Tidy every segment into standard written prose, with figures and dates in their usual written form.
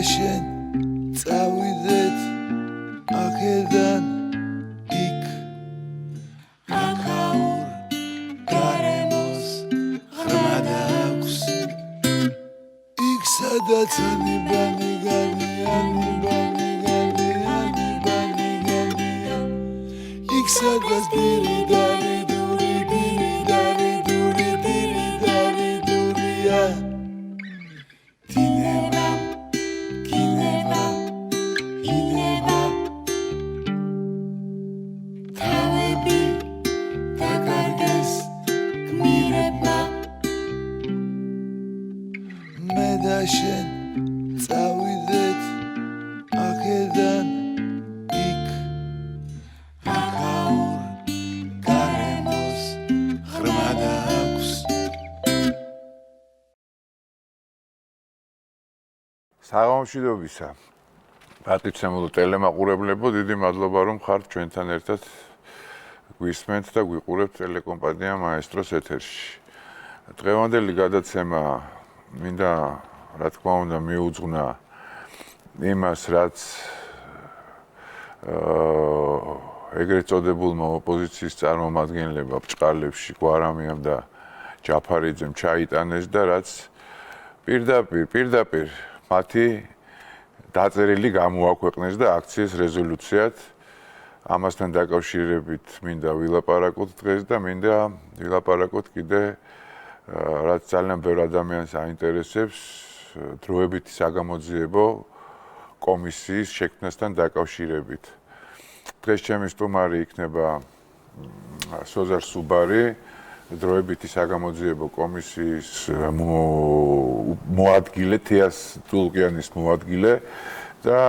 შენ წავიდეთ აქედან იქ აქაურ გარემოს ღრმა დააქვს იქ სადაც ანიბანი იქ სადაც დირი დარი დურია შენ წავიდეთ აქედან იქ აქაურ გარემოს ღრმა დააქვს საღამომშვიდობისა პატივცემულო ტელემაყურებლებო დიდი მადლობა რომ ხართ ჩვენთან ერთად გვისმენთ და გვიყურებთ ტელეკომპანია მაესტროს ეთერში დღევანდელი გადაცემა მინდა რა თქმა უნდა მიუძღვნა იმას რაც ეგრეთ წოდებულმა ოპოზიციის წარმომადგენლებმა ბჭყალებში გვარამიამ და ჯაფარიძემ ჩაიტანეს და რაც პირდაპირ მათი დაწერილი გამოაქვეყნეს და აქციის რეზოლუციად ამასთან დაკავშირებით მინდა ვილაპარაკოთ დღეს და მინდა ვილაპარაკოთ კიდე რაც ძალიან ბევრ ადამიანს აინტერესებს დროებითი საგამოძიებო კომისიის შექმნასთან დაკავშირებით. დღეს ჩემი სტუმარი იქნება სოზარ სუბარი, დროებითი საგამოძიებო კომისიის მოადგილე, თეას ტულკიანის მოადგილე და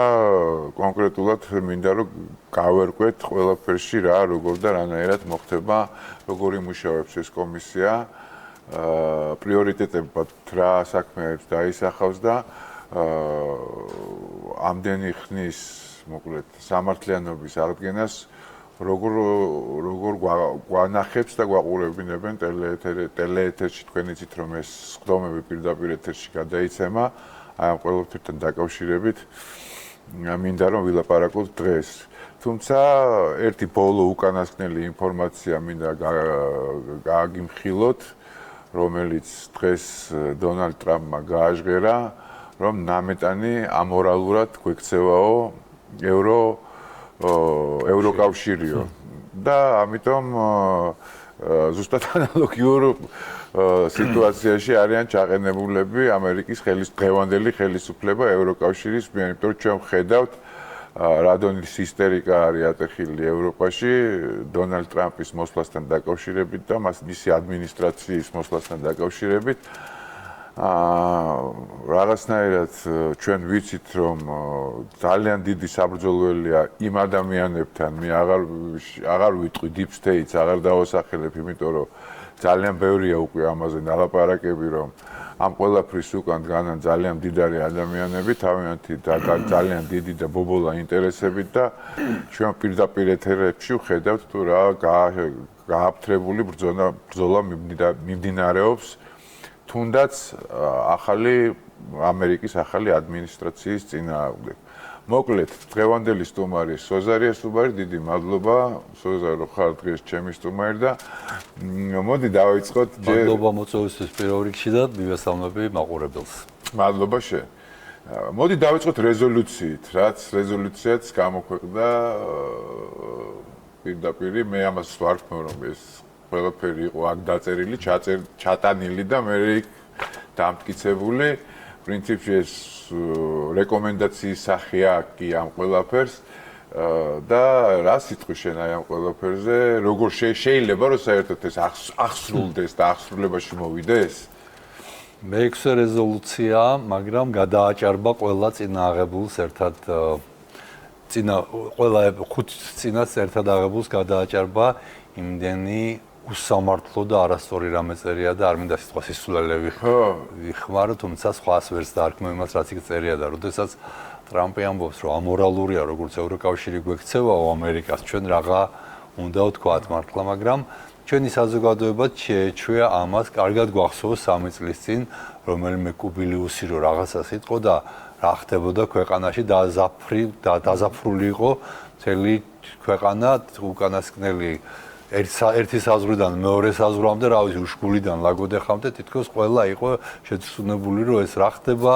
კონკრეტულად მინდა რომ გავერკვეთ ყველაფერში რა, როგორ და რანაირად მოხდება, როგორ იმუშავებს ეს კომისია. პრიორიტეტებად რა საქმეებს დაისახავს და ამდენი ხნის მოკლედ სამართლიანობის აღდგენას როგორ გვანახებს და გვაყურებინებენ ტელეეთერში თქვენ იცით რომ ეს სხდომები პირდაპირ ეთერში გადაიცემა აი ამ ყველაფერთან დაკავშირებით მინდა რომ ვილაპარაკოთ დღეს თუმცა ერთი ბოლო უკანასკნელი ინფორმაცია მინდა გააგიმხილოთ რომელიც დღეს დონალდ ტრამპმა გააჟღერა, რომ ნამეტანი ამორალურად გვექცევაო ევროკავშირიო. და ამიტომ ზუსტად ანალოგიურ სიტუაციაში არიან ჩაყენებულები ამერიკის დღევანდელი ხელისუფლება ევროკავშირის მიერ, იმიტომ რომ ჩვენ ვხედავთ რადონის ისტერიკა არის ატეხილი ევროპაში დონალდ ტრამპის მოსვლასთან დაკავშირებით და მისი ადმინისტრაციის მოსვლასთან დაკავშირებით. რაღაცნაირად ჩვენ ვიცით რომ ძალიან დიდი საბრძოლველია იმ ადამიანებთან, მე აღარ ვიტყვი deep state-ს, აღარ დავასახელებ, იმიტომ რომ ძალიან ბევრია უკვე ამაზე ნალაპარაკები რომ ამ ყველაფრის უკან დგანან ძალიან მდიდარი ადამიანები, თავიანთი და ძალიან დიდი და ბობოლა ინტერესებით და ჩვენ პირდაპირ ეთერებში ვხედავთ თუ რა გააფთრებული ბრძოლა მიმდინარეობს თუნდაც ამერიკის ახალი ადმინისტრაციის წინააღმდეგ. მოკლედ, დღევანდელი სტუმარი სოზარია სუბარი, დიდი მადლობა სოზარ რომ ხარ დღეს ჩემი სტუმარი და მოდი დავიწყოთ მადლობა მოწვევისთვის პირველ რიგში და მივესალმები მაყურებელს. მადლობა შენ. მოდი დავიწყოთ რეზოლუციით, რაც რეზოლუციაც გამოქვეყნდა პირდაპირ მე ამას ვარქმევ რომ ეს ყველაფერი იყო აქ დაწერილი, ჩატანილი და მე იქ დამტკიცებული. პრინციპში ეს რეკომენდაციის სახეა კი ამ ყველაფერს და რა სიტყვი შენ აი ამ ყველაფერზე, როგორ შეიძლება რომ საერთოდ ეს აღსრულდეს და აღსრულებაში მოვიდეს? მე-6 რეზოლუცია, მაგრამ გადააჭარბა ყველა წინააღებულს ერთად ყველა 5 წინას ერთად აღებულს გადააჭარბა იმდენი უსამართლო და არასწორი რამე წერია და არ მინდა სიტყვა სისულელე ვიხმარო, თუმცა სხვას ვერც დაარქმევ იმას, რაც იქ წერია და როდესაც ტრამპი ამბობს, რომ ამორალურია, როგორც ევროკავშირი გვექცევაო ამერიკას, ჩვენ რაღა უნდა ვთქვათ მართლა, მაგრამ ჩვენი საზოგადოება შეეჩვია ამას, კარგად გვახსოვს 3 წლის წინ, რომელიმე კუბილიუსი რო რაღაცას იტყო და რა ხდებოდა ქვეყანაში დაზაფრული იყო მთელი ქვეყანა უკანასკნელი ერთი საზღვრიდან მეორე საზღვრამდე, რა ვიცი, უშგულიდან ლაგოდეხამდე თითქოს ყველა იყო შეცდომებული, რომ ეს რა ხდება,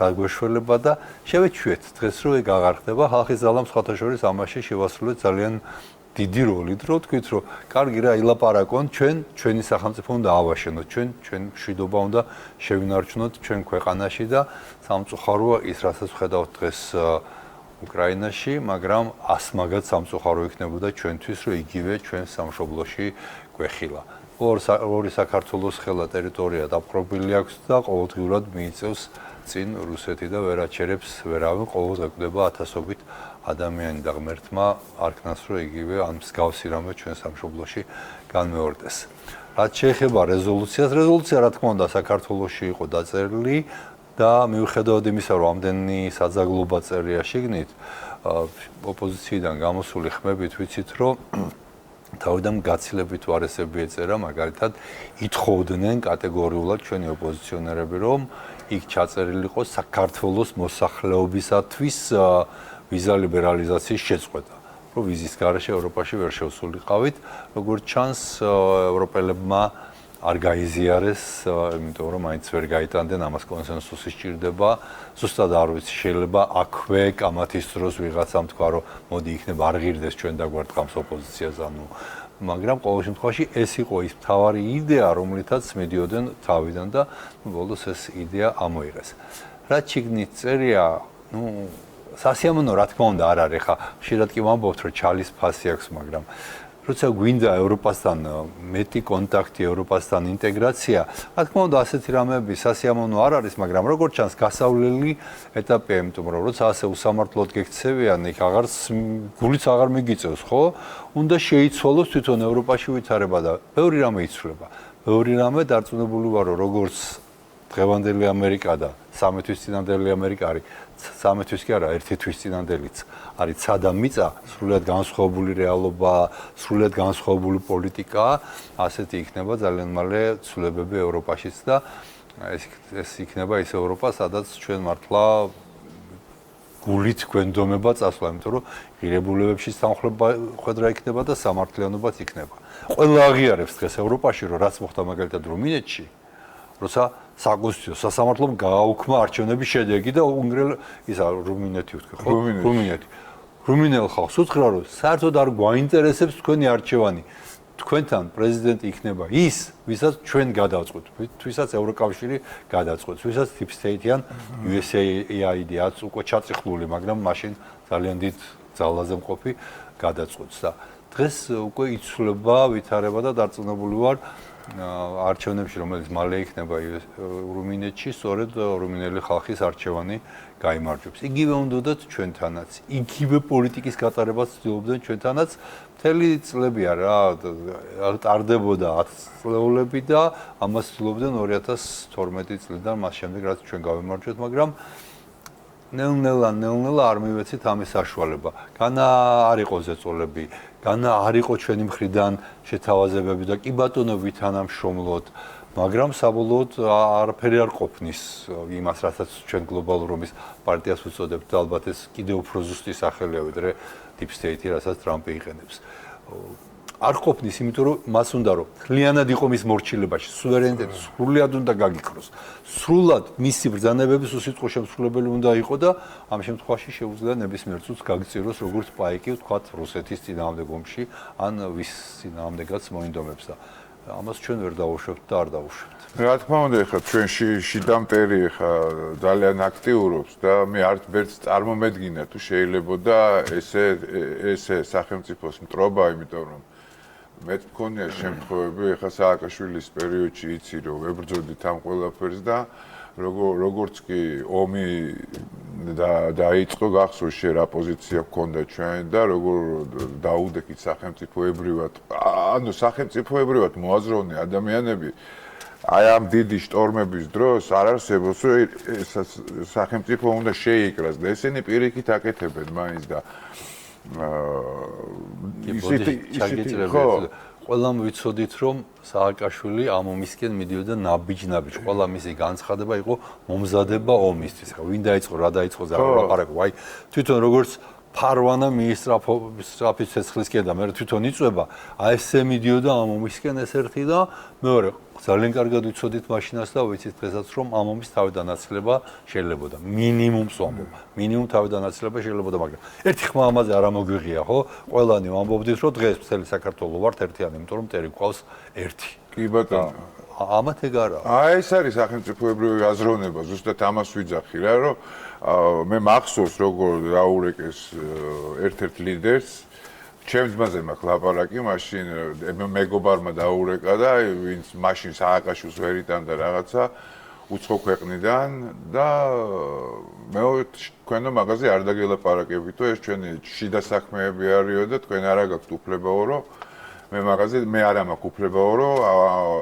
რა გვეშველება და შევეჩვიეთ დღეს რომ ეგ აღარ ხდება, ხალხის ძალამ სხვათა შორის ამაში შევასრულეთ ძალიან დიდი როლი, რომ თქვით, რომ კარგი რა ილაპარაკონ, ჩვენი სახელმწიფო უნდა ავაშენოთ, ჩვენ მშვიდობა უნდა შევინარჩუნოთ ჩვენ ქვეყანაში და სამწუხაროა ის, რასაც ვხედავთ დღეს უკრაინაში, მაგრამ ასმაგად სამწუხარო იქნებოდა ჩვენთვის, რომ იგივე ჩვენ სამშობლოში გვეხილა. ორი საქართველოს ხელა ტერიტორია დაპყრობილი აქვს და ყოველდღიურად მიიწევს წინ რუსეთი და ვერ აჩერებს ვერავინ, ყოველდღე კვდება ათასობით ადამიანი და ღმერთმა არქნას, რომ იგივე ან მსგავსი რამე ჩვენ სამშობლოში განმეორდეს. რაც შეეხება რეზოლუციას, რეზოლუცია რა თქმა უნდა საქართველოში იყო დაწერილი და მიუხედავად იმისა, რომ ამდენი საძაგლობა წერია შიგნით, ოპოზიციიდან გამოსული ხმებით ვიცით, რომ თავიდან გაცილებით ვარესები ეწერა, მაგალითად, ითხოვდნენ კატეგორიულად ჩვენი ოპოზიციონერები, რომ იქ ჩაწერილი იყო საქართველოს მოსახლეობისათვის ვიზა ლიბერალიზაციის შეწყვეტა, რომ ვიზის გარეშე ევროპაში ვერ შევსულიყავით, როგორც ჩანს, ევროპელებმა არ გაიზიარეს, იმიტომ რომ მაინც ვერ გაიტანდნენ, ამას კონსენსუსი სჭირდება. ზუსტად არ ვიცი, შეიძლება აქვე კამათის დროს ვიღაცამ თქვა, რომ მოდი იქნება არ ღირდეს ჩვენ დაგვარტყამს ოპოზიციას, მაგრამ ყოველ შემთხვევაში ეს იყო ის მთავარი იდეა, რომლითაც მიდიოდნენ თავიდან და ბოლოს ეს იდეა ამოიღეს. რაც შიგნით წერია, სასიამოვნო რა თქმა უნდა არ არის, ხა ხშირად კი ვამბობთ, რომ ჩალის ფასი აქვს, მაგრამ როცა გვინდა ევროპასთან მეტი კონტაქტი, ევროპასთან ინტეგრაცია, რა თქმა უნდა ასეთი რამეები სასიამოვნო არ არის, მაგრამ როგორც ჩანს გასავლელი ეტაპია, იმიტომ რომ როცა ასე უსამართლოდ გექცევიან, იქ გულიც აღარ მიგიწევს, ხო? უნდა შეიცვალოს თვითონ ევროპაში ვითარება და ბევრი რამე იცვლება. ბევრი რამე დარწმუნებული ვარო, როგორც დღევანდელი ამერიკა და 13 თვის წინანდელი ამერიკა არის 13 თვის კი არა, 1 თვის წინანდელიც არის ცადა მიწა, სრულიად განსხვავებული რეალობა, სრულიად განსხვავებული პოლიტიკა, ასეთი იქნება ძალიან მალე ცვლილებები ევროპაშიც და ეს იქნება ის ევროპა, სადაც ჩვენ მართლა გულით გვენდომება წასვლა, იმიტომ რომ ღირებულებებში სამხედრო იქნება და სამართლიანობაც იქნება. ყველა აღიარებს დღეს ევროპაში, რომ რაც მოხდა მაგალითად რუმინეთში, როცა საკონსტიტუციო სასამართლომ გააუქმა არჩევნების შედეგი და რუმინეთი ვთქვი, ხო? რუმინელ ხალხს უთხრა, რომ საერთოდ არ გვაინტერესებს თქვენი არჩევანი. თქვენთან პრეზიდენტი იქნება ის, ვისაც ჩვენ გადავწყვეტ, ვისაც ევროკავშირი გადაწყვეტს, ვისაც deep state-იან USAID-აც უკვე ჩაწიხლული, მაგრამ მაშინ ძალიან დიდ ძალაზე მყოფი გადაწყვეტს და დღეს უკვე იცვლება ვითარება და დარწმუნებული ვარ არჩევნებში, რომელიც მალე იქნება რუმინეთში, სწორედ რუმინელი ხალხის არჩევანი გაიმარჯვებს. იგივე უნდათ ჩვენთანაც, იგივე პოლიტიკის გატარებას ცდილობდნენ ჩვენთანაც. მთელი წლებია რა, ტარდებოდა 10 წლეულები და ამას ცდილობდნენ 2012 წლიდან, მას შემდეგ რაც ჩვენ გავიმარჯვეთ, მაგრამ ნელ-ნელა არ მივეცით ამის საშუალება. განა არ იყო ზეწოლები, განა არ იყო ჩვენი მხრიდან შეთავაზებები და კი ბატონო ვითანამშრომლოთ, მაგრამ საბოლოოდ არაფერი არ ყოფნის იმას, რასაც ჩვენ გლობალურ ომის პარტიას ვუწოდებთ, ალბათ ეს კიდევ უფრო ზუსტი სახელია, ვიდრე deep state-ი, რასაც ტრამპი იყენებს. არ ყოფნის, იმიტომ რომ მას უნდა რომ ძალიანად იყო მის მორჩილებაში, სუვერენიტეტი სრულად უნდა გაგიკროს. სრულად მისი ბრძანებების უსიტყვო შემსრულებელი უნდა იყო და ამ შემთხვევაში შეუძლია ნებისმიერ წუთს გაგწიროს როგორც პაიკი, ვთქვათ, რუსეთის წინააღმდეგ ომში, ან ვის წინააღმდეგაც მოინდომებს და ამას ჩვენ ვერ დავუშვებთ და არ დავუშვებთ. რა თქმა უნდა, ეხლა ჩვენ შიდა მტერი ეხლა ძალიან აქტიურობს და მე არც ბერც წარმომედგინა თუ შეიძლებოდა ესე სახელმწიფოს მტრობა, იმიტომ რომ მე მქონია შემთხვევები, ეხლა სააკაშვილის პერიოდში იცი რომ ვებრძოდით ამ ყველაფერს და როგორც კი ომი დაიწყო, გახსოვს შე რა პოზიცია გქონდა ჩვენ და როგორ დაუდექით სახელმწიფოებრივად, ანუ სახელმწიფოებრივად მოაზროვნე ადამიანები აი ამ დიდი შტორმების დროს არ არსებობს რომ სახელმწიფო უნდა შეიკრას და ესენი პირიქით აკეთებენ მაინც და ყველამ ვიცოდით, რომ სააკაშვილი ამ ომისკენ მიდიოდა ნაბიჯ-ნაბიჯ. ყველა მისი განცხადება იყო მომზადება ომისთვის. ხა ვინ დაიწყო, რა დაიწყო ზარალაპარაკო. აი თვითონ როგორც ფარვანა მიისტრაფის ცეცხლისკენ და მე თვითონ იწვება, აი ესე მიდიოდა ამ ომისკენ ეს ერთი და მეორე ძალიან კარგად ვიცოდით მაშინაც და ვიცით დღესაც რომ ამ ომის თავდანაცლება შეიძლებოდა. მინიმუმს ვამბობ. მინიმუმ თავდანაცლება შეიძლებოდა, მაგრამ ერთი ხმა ამაზე არ მოგვიღია, ხო? ყველანი ვამბობდით, რომ დღეს მთელი საქართველო ვართ ერთიანი, იმიტომ რომ მტერი გვყავს ერთი. კი ბატონო. ამათ ეგ არა. აი ეს არის სახელმწიფოებრივი აზროვნება, ზუსტად ამას ვიძახი რა, რომ მე მახსოვს როგორ დაურეკეს ერთ-ერთ ლიდერს, ჩემს ძმაზე მაქვს ლაპარაკი, მაშინ მეგობარმა დაურეკა და ვინც მაშინ სააკაშვილს ვერ იტანდა რაღაცა უცხო ქვეყნიდან და მე თქვენო მაღაზია არ დაგელაპარაკებითო, ეს ჩვენი შიდა საქმეები არისო და თქვენ არა გაქვთ უფლებაო, რომ მე არა მაქვს უფლებაო, რომ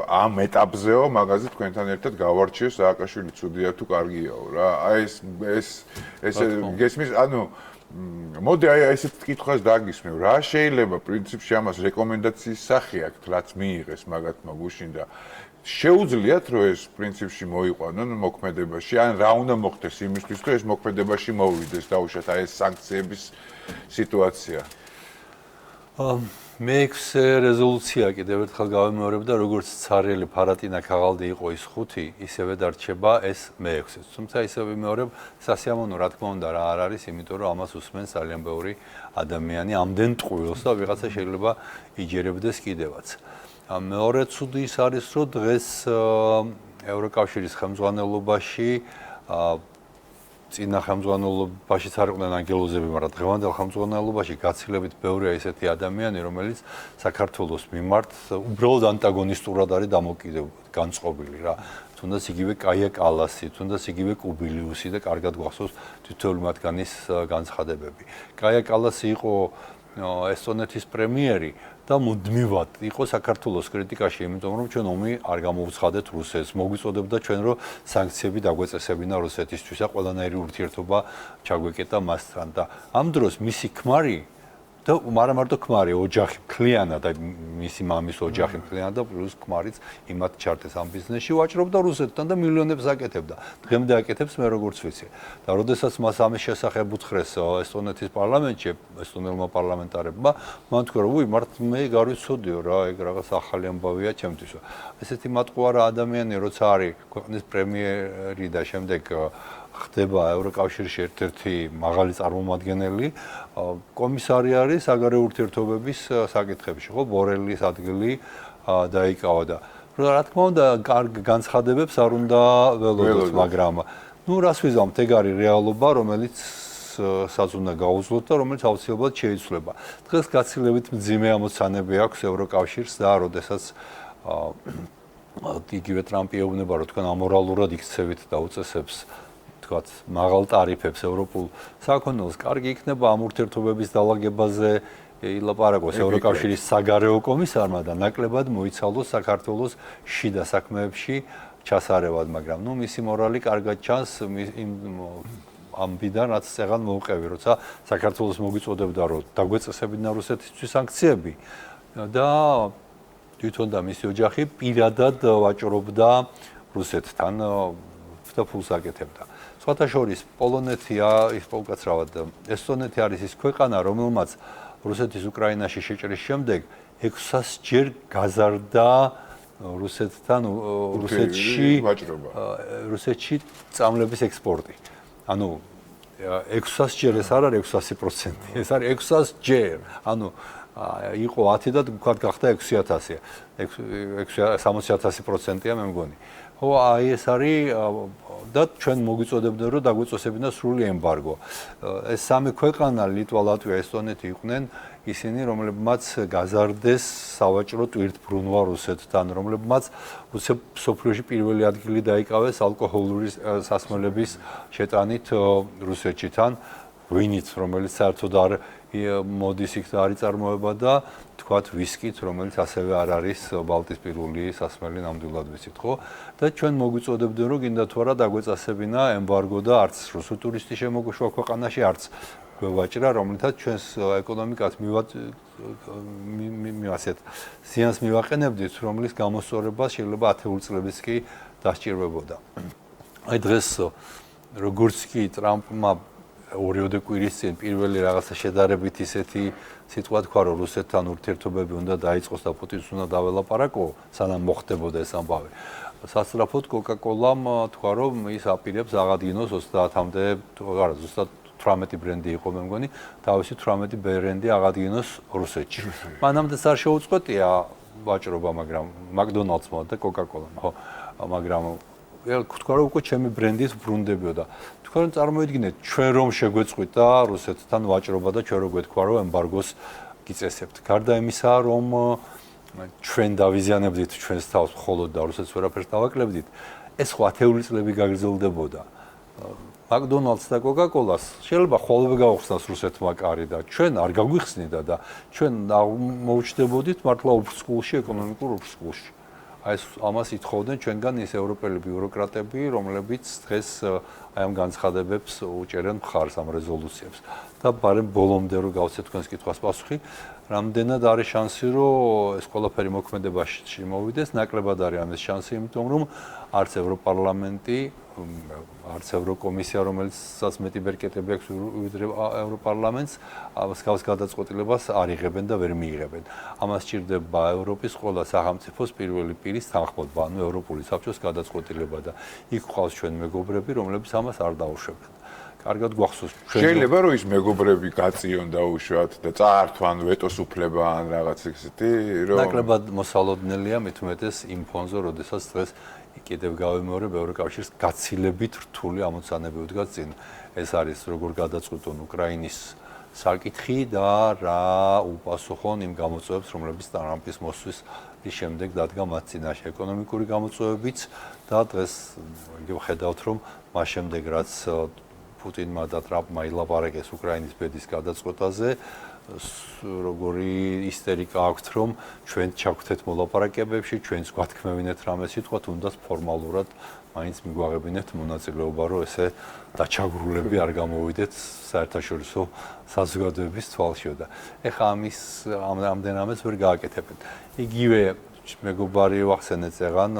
ამ ეტაპზეო მაღაზია თქვენთან ერთად გავარჩიო სააკაშვილი ცუდია თუ კარგიაო რა. აი ეს გესმის, ანუ მოდი აი ესეთ კითხვას დაგისმევ, რა შეიძლება პრინციპში ამას რეკომენდაციის სახე აქვს, რაც მიიღეს მაგათმა გუშინ და შეუძლიათ რომ ეს პრინციპში მოიყვანონ მოქმედებაში, ან რა უნდა მოხდეს იმისთვის, რომ ეს მოქმედებაში მოვიდეს დაუშვათ აი ეს სანქციების სიტუაცია. მე-6 რეზოლუცია კიდევ ერთხელ გავიმეორებ და როგორც ცარიელი ფარატინა ქაღალდი იყო ის 5, ისევე დარჩება ეს მე-6. თუმცა ისე ვიმეორებ, სასიამოვნო რა თქმა უნდა რა არ არის, იმიტომ რომ ამას უსმენს ძალიან ბევრი ადამიანი ამდენ ტყუილს და ვიღაცა შეიძლება იჯერებდეს კიდევაც. მეორე ცუდი ის არის, რომ დღეს ევროკავშირის ხელმძღვანელობაში წინა ხელმძღვანელობაშიც არ იყვნენ ანგელოზები, მაგრამ დღევანდელ ხელმძღვანელობაში გაცილებით ბევრია ესეთი ადამიანი, რომელიც საქართველოს მიმართ უბრალოდ ანტაგონისტურად არის განწყობილი რა. თუნდაც იგივე კაია კალასი, თუნდაც იგივე კუბილიუსი და კარგად გვახსოვს თითოეული მათგანის განცხადებები. კაია კალასი იყო ესტონეთის პრემიერი და მუდმივად იყო საქართველოს კრიტიკაში, იმიტომ რომ ჩვენ ომი არ გამოვცხადეთ რუსეთს. მოგვიწოდებდა ჩვენ რომ სანქციები დაგვეწესებინა რუსეთისთვის და ყველანაირი ურთიერთობა ჩაგვეკეტა მასთან და ამ დროს მისი ქმარი და არა მარტო ქმარი, ოჯახი მთლიანად და მისი მამის ოჯახი მთლიანად და პლუს ქმარიც იმათ ჩართეს ამ ბიზნესში, ვაჭრობდა რუსეთთან და მილიონებს აკეთებდა. დღემდე აკეთებს მე როგორც ვიცი. და როდესაც მას ამის შესახებ უთხრეს ესტონეთის პარლამენტში, ესტონელმა პარლამენტარებმა, მან თქვა რომ უი მართ მე გარვიცოდიო რა, ეგ რაღაც ახალი ამბავია ჩემთვის. ესეთი მატყუარა ადამიანი როცა არის ქვეყნის პრემიერი და შემდეგ ხდება ევროკავშირში ერთ-ერთი მაღალი წარმომადგენელი, კომისარი არის საგარეო ურთიერთობების საკითხებში, ხო, ბორელის ადგილი დაიკავა და რა თქმა უნდა, კარგ განცხადებებს არ უნდა ველოდოთ, მაგრამ ნუ რას ვიზამთ, ეგ არის რეალობა, რომელიც საც უნდა გაუძლოთ და რომელიც აუცილებლად შეიცვლება. დღეს გაცილებით მძიმე ამოცანები აქვს ევროკავშირს და როდესაც იგივე ტრამპი ეუბნება, რომ თქვენ ამორალურად იქცევით და უწესებს თქვათ მაღალ ტარიფებს ევროპულ საქონელს, კარგი იქნება ამ ურთიერთობების დაალაგებაზე ილაპარაკოს ევროკავშირის საგარეო კომისარმა და ნაკლებად მოიცალოს საქართველოს შიდა საქმეებში ჩასარევად, მაგრამ ნუ მისი მორალი კარგად ჩანს ამბიდან, რაც წეგან მოუყევი, როცა საქართველოს მოგვიწოდებდა, რომ დაგვეწესებინა რუსეთისთვის სანქციები და თვითონ და მისი ოჯახი პირადად ვაჭრობდა რუსეთთან და ფულს აკეთებდა. სხვათა შორის პოლონეთია, ის უკაცრავად ესტონეთი არის ის ქვეყანა, რომელმაც რუსეთის უკრაინაში შეჭრის შემდეგ 600 ჯერ გაზარდა რუსეთთან რუსეთში წამლების ექსპორტი. ანუ 600 ჯერ ეს არ არის 600%, ეს არის 600 ჯერ. ანუ იყო 10 და თქვათ გახდა 6000. 60,000%-ია მე მგონი. ხო, აი ეს არის და ჩვენ მოგვიწოდებდნენ რომ დაგვეწესებინა სრული ემბარგო. ეს სამი ქვეყანა, ლიტვა, ლატვია, ესტონეთი იყვნენ ისინი, რომლებმაც გაზარდეს სავაჭრო ტვირთბრუნვა რუსეთთან, რომლებმაც სოფლიოში პირველი ადგილი დაიკავეს ალკოჰოლური სასმელების შეტანით რუსეთში თან, ვინიც, რომელიც საერთოდ არ მოდის იქ და არის წარმოება და თქვათ ვისკით, რომელიც ასევე არ არის ბალტისპირული სასმელი, ნამდვილად ვიცით, ხო? და ჩვენ მოგვიწოდებდნენ, რომ გინდა თუ არა დაგვეწესებინა ემბარგო და არც რუსული ტურისტი შემოგვიშვა ქვეყანაში, არც გვევაჭრა, რომლითაც ჩვენს ეკონომიკას ასეთ ზიანს მივაყენებდით, რომლის გამოსწორება შეიძლება 10 წლების კი დასჭირვებოდა. აი დღეს როგორც კი ტრამპმა ორიოდე კვირის წინ პირველი რაღაცა შედარებით ისეთი სიტყვა თქვა, რომ რუსეთთან ურთიერთობები უნდა დაიწყოს და პუტინს უნდა დაველაპარაკო, სანამ მოხდებოდა ეს ამბავი. სასწრაფოდ კოკა-კოლამ თქვა, რომ ის აპირებს აღადგინოს 30-მდე, არა, ზუსტად 18 ბრენდი იყო მე მგონი, თავისი 18 ბრენდი აღადგინოს რუსეთში. მანამდე არ შეუწყვეტია ვაჭრობა, მაგრამ მაკდონალდსმა და კოკა-კოლამ, ხო, მაგრამ თქვა, რომ უკვე ჩემი ბრენდით ბრუნდებოდა. თქვა, რომ წარმოიდგინეთ, ჩვენ რომ შეგვეწყვით და რუსეთთან ვაჭრობა და ჩვენ რო გვეთქვა, რომ ემბარგოს გიწესებთ. გარდა იმისა, რომ ჩვენ დავიზიანებდით ჩვენს თავს მხოლოდ და რუსეთს ვერაფერს დავაკლებდით, ეს 10 წლები გაგრძელდებოდა. მაკდონალდს და კოკა-კოლას შეიძლება ხოლმე გაუხსნას რუსეთმა კარი და ჩვენ არ გაგვიხსნიდა და ჩვენ მოუჩნდებოდით მართლა უფრთხულში, ეკონომიკურ უფრთხულში. აი ამას ითხოვდნენ ჩვენგან ის ევროპელი ბიუროკრატები, რომლებიც დღეს აი ამ განცხადებებს უჭერენ მხარს ამ რეზოლუციებს. და ბარემ ბოლომდე რო გავცეთ თქვენს კითხვას პასუხი, რამდენად არის შანსი, რომ ეს ყველაფერი მოქმედებაში მოვიდეს, ნაკლებად არის ამის შანსი, იმიტომ რომ არც ევროპარლამენტი, არც ევროკომისია, რომელიცაც მეტი ბერკეტები აქვს ვიდრე ევროპარლამენტს, მსგავს გადაწყვეტილებას არ იღებენ და ვერ მიიღებენ. ამას სჭირდება ევროპის ყველა სახელმწიფოს პირველი პირის თანხმობა, ანუ ევროპული საბჭოს გადაწყვეტილება და იქ ყავს ჩვენ მეგობრები, რომლებიც ამას არ დაუშვებენ. კარგად გვახსოვს შეიძლება რომ ის მეგობრები გაწიონ დაუშვათ და წაართვან ვეტოს უფლება ან რაღაც ისეთი რომ ნაკლებად მოსალოდნელია მით უმეტეს იმ ფონზე, როდესაც დღეს კიდევ გავიმეორებ ევროკავშირს გაცილებით რთული ამოცანები უდგას წინ. ეს არის როგორ გადაწყვეტონ უკრაინის საკითხი და რა უპასუხონ იმ გამოწვევებს, რომლებიც ტრამპის მოსვლის შემდეგ დადგა მათ წინაშე ეკონომიკური გამოწვევებიც და დღეს იგი ხედავთ რომ მას შემდეგ რაც პუტინმა და ტრამპმა ილაპარაკეს უკრაინის ბედის გადაწყვეტაზე, როგორი ისტერიკა აქვთ, რომ ჩვენ ჩაგვთეთ მოლაპარაკებებში, ჩვენს გვათქმევინეთ რამე სიტყვა, თუნდაც ფორმალურად მაინც მიგვაღებინეთ მონაწილეობა, რომ ესე დაჩაგრულები არ გამოვიდეთ საერთაშორისო საზოგადოების თვალშიო და ეხა ამის ამდენამეს ვერ გააკეთებენ. იგივე მეგობარი ვახსენეთ წეღან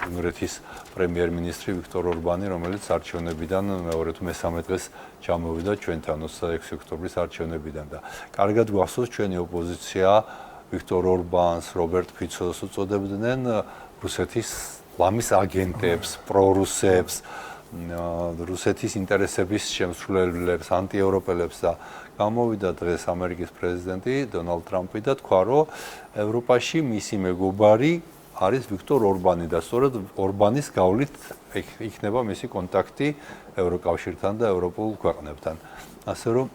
უნგრეთის პრემიერ-მინისტრი ვიქტორ ორბანი, რომელიც არჩევნებიდან მეორე თუ მესამე დღეს ჩამოვიდა ჩვენთან 26 ოქტომბრის არჩევნებიდან და კარგად გვახსოვს ჩვენი ოპოზიცია ვიქტორ ორბანს, რობერტ ფიცოს უწოდებდნენ რუსეთის ლამის აგენტებს, პრორუსებს, რუსეთის ინტერესების შემსრულებლებს, ანტიევროპელებს და გამოვიდა დღეს ამერიკის პრეზიდენტი დონალდ ტრამპი და თქვა, რომ ევროპაში მისი მეგობარი არის ვიქტორ ორბანი და სწორედ ორბანის გავლით იქნება მისი კონტაქტი ევროკავშირთან და ევროპულ ქვეყნებთან. ასე რომ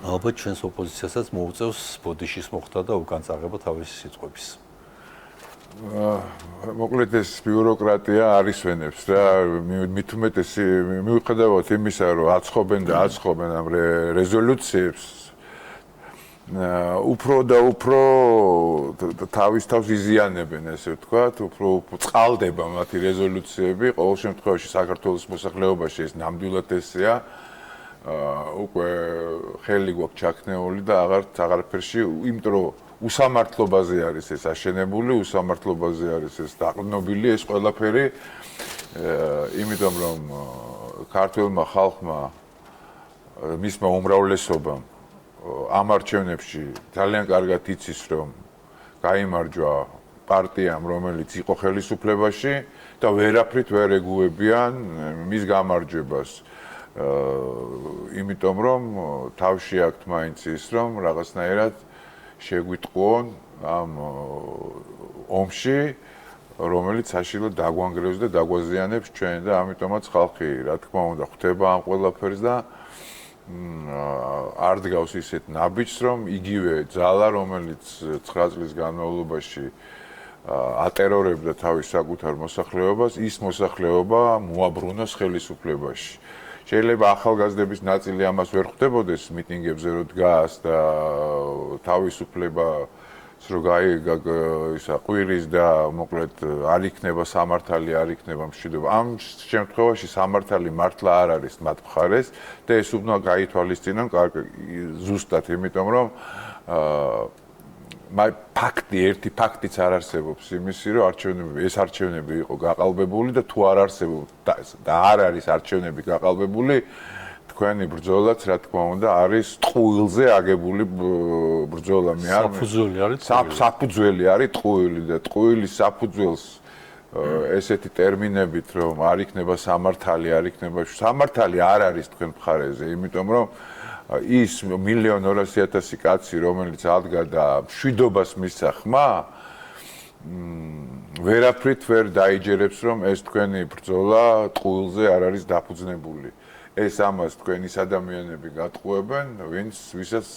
ალბათ ჩვენს ოპოზიციასაც მოუწევს ბოდიშის მოხდა და უკან წაღება თავისი სიტყვების. მოკლედ ეს ბიუროკრატია არის ვენებს რა მით უმეტესი მიუხედავად იმისა რომ აცხობენ და აცხობენ ამ რეზოლუციებს უფრო და უფრო თავის თავს იზიანებენ ესე ვთქვათ უფრო წყალდება მათი რეზოლუციები ყოველ შემთხვევაში საქართველოს მოსახლეობაში ეს ნამდვილად ესეა უკვე ხელი გვაქვს ჩაქნეული და აღარაფერში იმიტომ რომ უსამართლობაზე არის ეს აშენებული, უსამართლობაზე არის ეს დაყრდნობილი ეს ყველაფერი. იმიტომ რომ ქართველმა ხალხმა მისმა უმრავლესობამ ამ არჩევნებში ძალიან კარგად იცის რომ გაიმარჯვა პარტიამ, რომელიც იყო ხელისუფლებაში და ვერაფრით ვერ ეგუებიან მის გამარჯვებას. იმიტომ რომ თავში აქვთ მაინც ის რომ რაღაცნაირად შეგვიტყუონ ამ ომში, რომელიც საშინლად დაგვანგრევს და დაგვაზიანებს ჩვენ და ამიტომაც ხალხი, რა თქმა უნდა, ხვდება ამ ყველაფერს და არ დგავს ისეთ ნაბიჯს, რომ იგივე ძალა, რომელიც 9 წლის განმავლობაში ატერორებდა თავის საკუთარ მოსახლეობას, ის მოსახლეობა მოაბრუნოს ხელისუფლებაში. შეიძლება ახალგაზრდების ნაწილი ამას ვერ ხვდებოდეს მიტინგებზე რო დგას და თავისუფლება ისა ყვირის და მოკლედ არ იქნება სამართალი, არ იქნება მშვიდობა. ამ შემთხვევაში სამართალი მართლა არ არის მათ მხარეს და ეს უნდა გაითვალისწინონ ზუსტად, იმიტომ რომ ერთი ფაქტიც არ არსებობს იმისი, რომ ეს არჩევნები იყო გაყალბებული და თუ არ არსებობს და არ არის არჩევნები გაყალბებული, თქვენი ბრძოლაც, რა თქმა უნდა, არის ტყუილზე აგებული ბრძოლა. საფუძველი არის ტყუილი და ტყუილის საფუძველს ესეთი ტერმინებით, რომ არ იქნება სამართალი, არ იქნება სამართალი არ არის თქვენ მხარეზე, იმიტომ რომ ის 1,200,000 კაცი, რომელიც ადგა და მშვიდობას მისცა ხმა, ვერაფრით ვერ დაიჯერებს, რომ ეს თქვენი ბრძოლა ტყუილზე არ არის დაფუძნებული. ეს ამას თქვენ ის ადამიანები გატყუებენ, ვისაც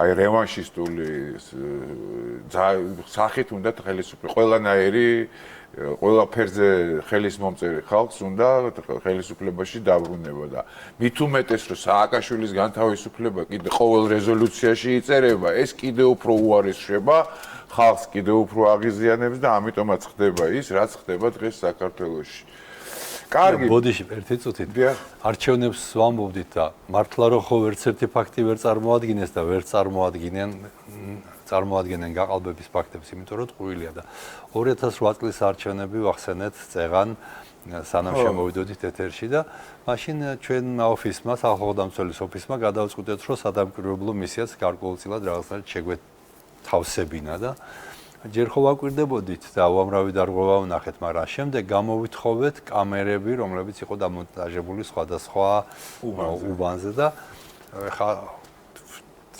აი რევანშისტული სახით უნდათ ხელისუფლება. ყველანაირი ყველა ფერზე ხელის მომწერი ხალხს უნდა ხელისუფლებაში დაბრუნება და მით უმეტეს რომ სააკაშვილის განთავისუფლება კიდე ყოველ რეზოლუციაში იწერება, ეს კიდე უფრო უარესდება, ხალხს კიდე უფრო აღიზიანებს და ამიტომაც ხდება ის, რაც ხდება დღეს საქართველოში. კარგი. ბოდიში ერთი წუთით. არჩევნებს ვამბობდით და მართლა რომ ხო ერთ-ერთი ფაქტი ვერ წარმოადგენს და ვერ წარმოადგენენ გაყალბების ფაქტებს, იმიტომ რომ ტყუილია და 2008 წლის არჩევნები ვახსენეთ წეღან სანამ შემოვიდოდით ეთერში და მაშინ ჩვენ ოფისმა, სახელმწიფო ოფისმა გადავწყვიტეთ, რომ სადამკვირვებლო მისიაც გარკვეულწილად რაღაცნაირად შეგვეთავსებინა და ჯერ ხო ვაკვირდებოდით და უამრავი დარღვევა ვნახეთ, მაგრამ შემდეგ გამოვითხოვეთ კამერები, რომლებიც იყო დამონტაჟებული სხვადასხვა უბანზე და ხა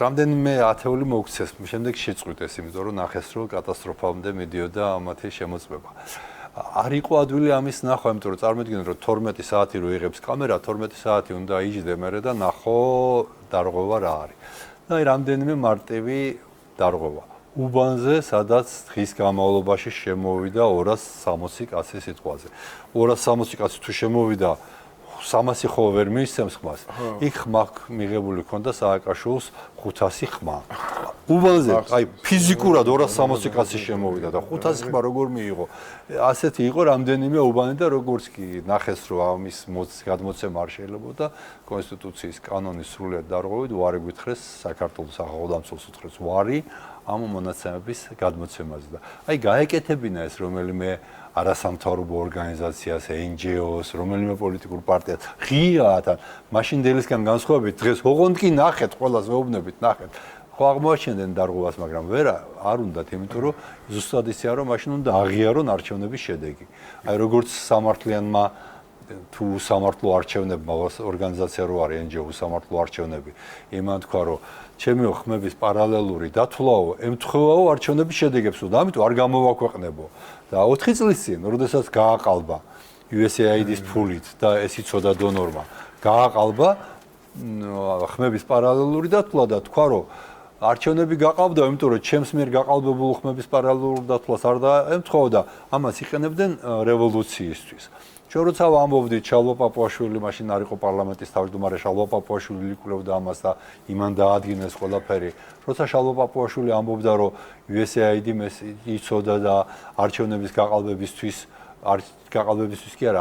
რამდენიმე ათეული მოგვცეს, შემდეგ შეწყვიტეს, იმიტომ რომ ნახეს, რომ კატასტროფამდე მიდიოდა მათი შემოწმება. არ იყო ადვილი ამის ნახვა, იმიტომ რომ წარმოიდგინეთ, რომ 12 საათი რო იღებს კამერა, 12 საათი უნდა იჯდე მერე და ნახო დარღვევა რა არის. და აი რამდენიმე მარტივი დარღვევა. უბანზე, სადაც დღის განმავლობაში შემოვიდა 260 კაცი სიტყვაზე. 260 კაცი თუ შემოვიდა 300 ხო ვერ მიისცემს ხმას. იქ ხმა მიღებული ქონდა სააკაშვილს 500 ხმა. უბანზე, აი ფიზიკურად 260 კაცი შემოვიდა და 500 ხმა როგორ მიიღო? ასეთი იყო რამდენიმე უბანი და როგორც კი ნახეს, რომ ამის გადმოცემა არ შეიძლებოდა კონსტიტუციის კანონის სრულიად დარღვევით უარი გვითხრეს საქართველოს სახელმწიფოს უთხრეს უარი ამ მონაცემების გადმოცემაზე და აი გაეკეთებინა ეს რომელიმე არასამთავრობო ორგანიზაციას, NGO-ს, რომელიმე პოლიტიკურ პარტიას ღიად, მაშინდელისგან განსხვავებით დღეს ოღონდ კი ნახეთ, ყველას ვეუბნებით ნახეთ. ხო აღმოაჩენდნენ დარღვევას, მაგრამ არ უნდათ, იმიტომ რომ ზუსტად ისეა, რომ მაშინ უნდა აღიარონ არჩევნების შედეგი. აი როგორც სამართლიანმა თუ სამართლო არჩევნებმა ორგანიზაცია რო არის NGO სამართლო არჩევნები, იმან თქვა, რომ ჩემი ხმების პარალელური დათვლაო ემთხვევაო არჩევნების შედეგებს და ამიტომ არ გამოვაქვეყნებო. და 4 წლის წინ, როდესაც გააყალბა USAID-ის ფულით და ეს იცოდა დონორმა, გააყალბა ხმების პარალელური დათვლა და თქვა, რომ არჩევნები გაყავდა, იმიტომ რომ ჩემს მიერ გაყალბებულ ხმების პარალელურ დათვლას არ დაემთხვეოდა, ამას იყენებდნენ რევოლუციისთვის. ჩვენ როცა ვამბობდით, შალვა პაპუაშვილი მაშინ არ იყო პარლამენტის თავმჯდომარე, შალვა პაპუაშვილი იკვლევდა ამას და იმან დაადგინეს ყველაფერი. როცა შალვა პაპუაშვილი ამბობდა, რომ USAID იცოდა და არჩევნების გაყალბებისთვის კი არა,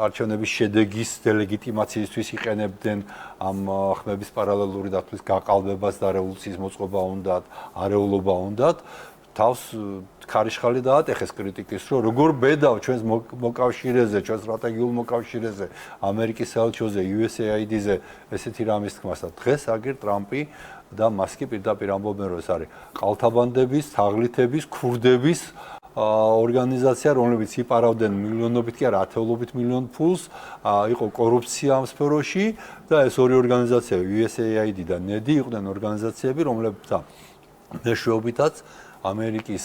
არჩევნების შედეგის დელეგიტიმაციისთვის იყენებდნენ ამ ხმების პარალელური დათვლის გაყალბებას და რევოლუციის მოწყობა უნდათ, არეულობა უნდათ. თავს ქარიშხალი დაატეხეს კრიტიკის, რომ როგორ ბედავ ჩვენს მოკავშირეზე, ჩვენს სტრატეგიულ მოკავშირეზე, ამერიკის საელჩოზე, USAID-ზე ესეთი რამის თქმას და დღეს აგერ ტრამპი და მასკი პირდაპირ ამბობენ, რომ ეს არის ყალთაბანდების, თაღლითების, ქურდების ორგანიზაცია, რომლებიც იპარავდნენ მილიონობით კი არა, ათეულობით მილიონ ფულს, იყო კორუფცია ამ სფეროში და ეს ორი ორგანიზაცია, USAID და NED იყვნენ ორგანიზაციები, რომლებთან მეშვეობითაც ამერიკის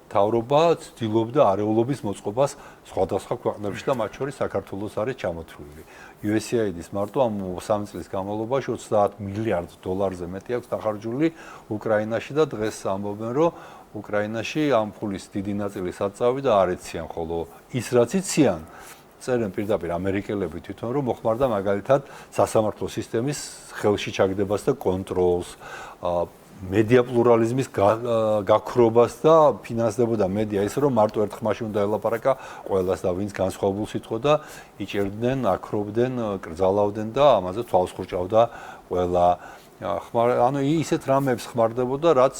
მთავრობა ცდილობდა არეულობის მოწყობას სხვადასხვა ქვეყნებში და მათ შორის საქართველოს არის ჩამოთვლილი. USAID-ის მარტო ამ 3 წლის განმავლობაში 30 მილიარდ დოლარზე მეტი აქვს დახარჯული უკრაინაში და დღეს ამბობენ, რომ უკრაინაში ამ ფულის დიდი ნაწილი საწავი და არ ეციან, ხოლო ის რაც იციან, წერენ პირდაპირ ამერიკელები თვითონ, რომ მოხმარდა მაგალითად სასამართლო სისტემის ხელში ჩაგდებას და კონტროლს. მედია პლურალიზმის გაქრობას და ფინანსდებოდა მედია ისე რომ მარტო ერთ ხმაში უნდა ელაპარაკა ყველას და ვინც განსხვავებულ სიტყვა და იჭერდნენ, აქრობდნენ, კრძალავდნენ და ამაზე თვალს ხურჭავდა ყველა ანუ ისეთ რამებს ხმარდებოდა რაც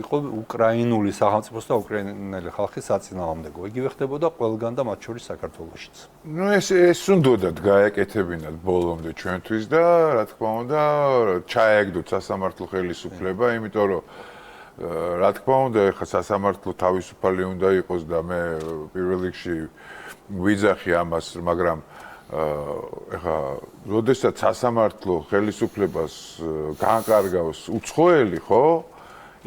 იყო უკრაინული სახელმწიფოს და უკრაინელი ხალხის საწინააღმდეგო. იგივე ხდებოდა ყველგან და მათ შორის საქართველოშიც. ნუ ეს უნდათ გაეკეთებინათ ბოლომდე ჩვენთვის და რა თქმა უნდა ჩაეგდოთ სასამართლო ხელისუფლება, იმიტომ რომ რა თქმა უნდა ეხა სასამართლო თავისუფალი უნდა იყოს და მე პირველ რიგში ვიძახი ამას, მაგრამ ეხა როდესაც სასამართლო ხელისუფლებას განკარგავს უცხოელი, ხო?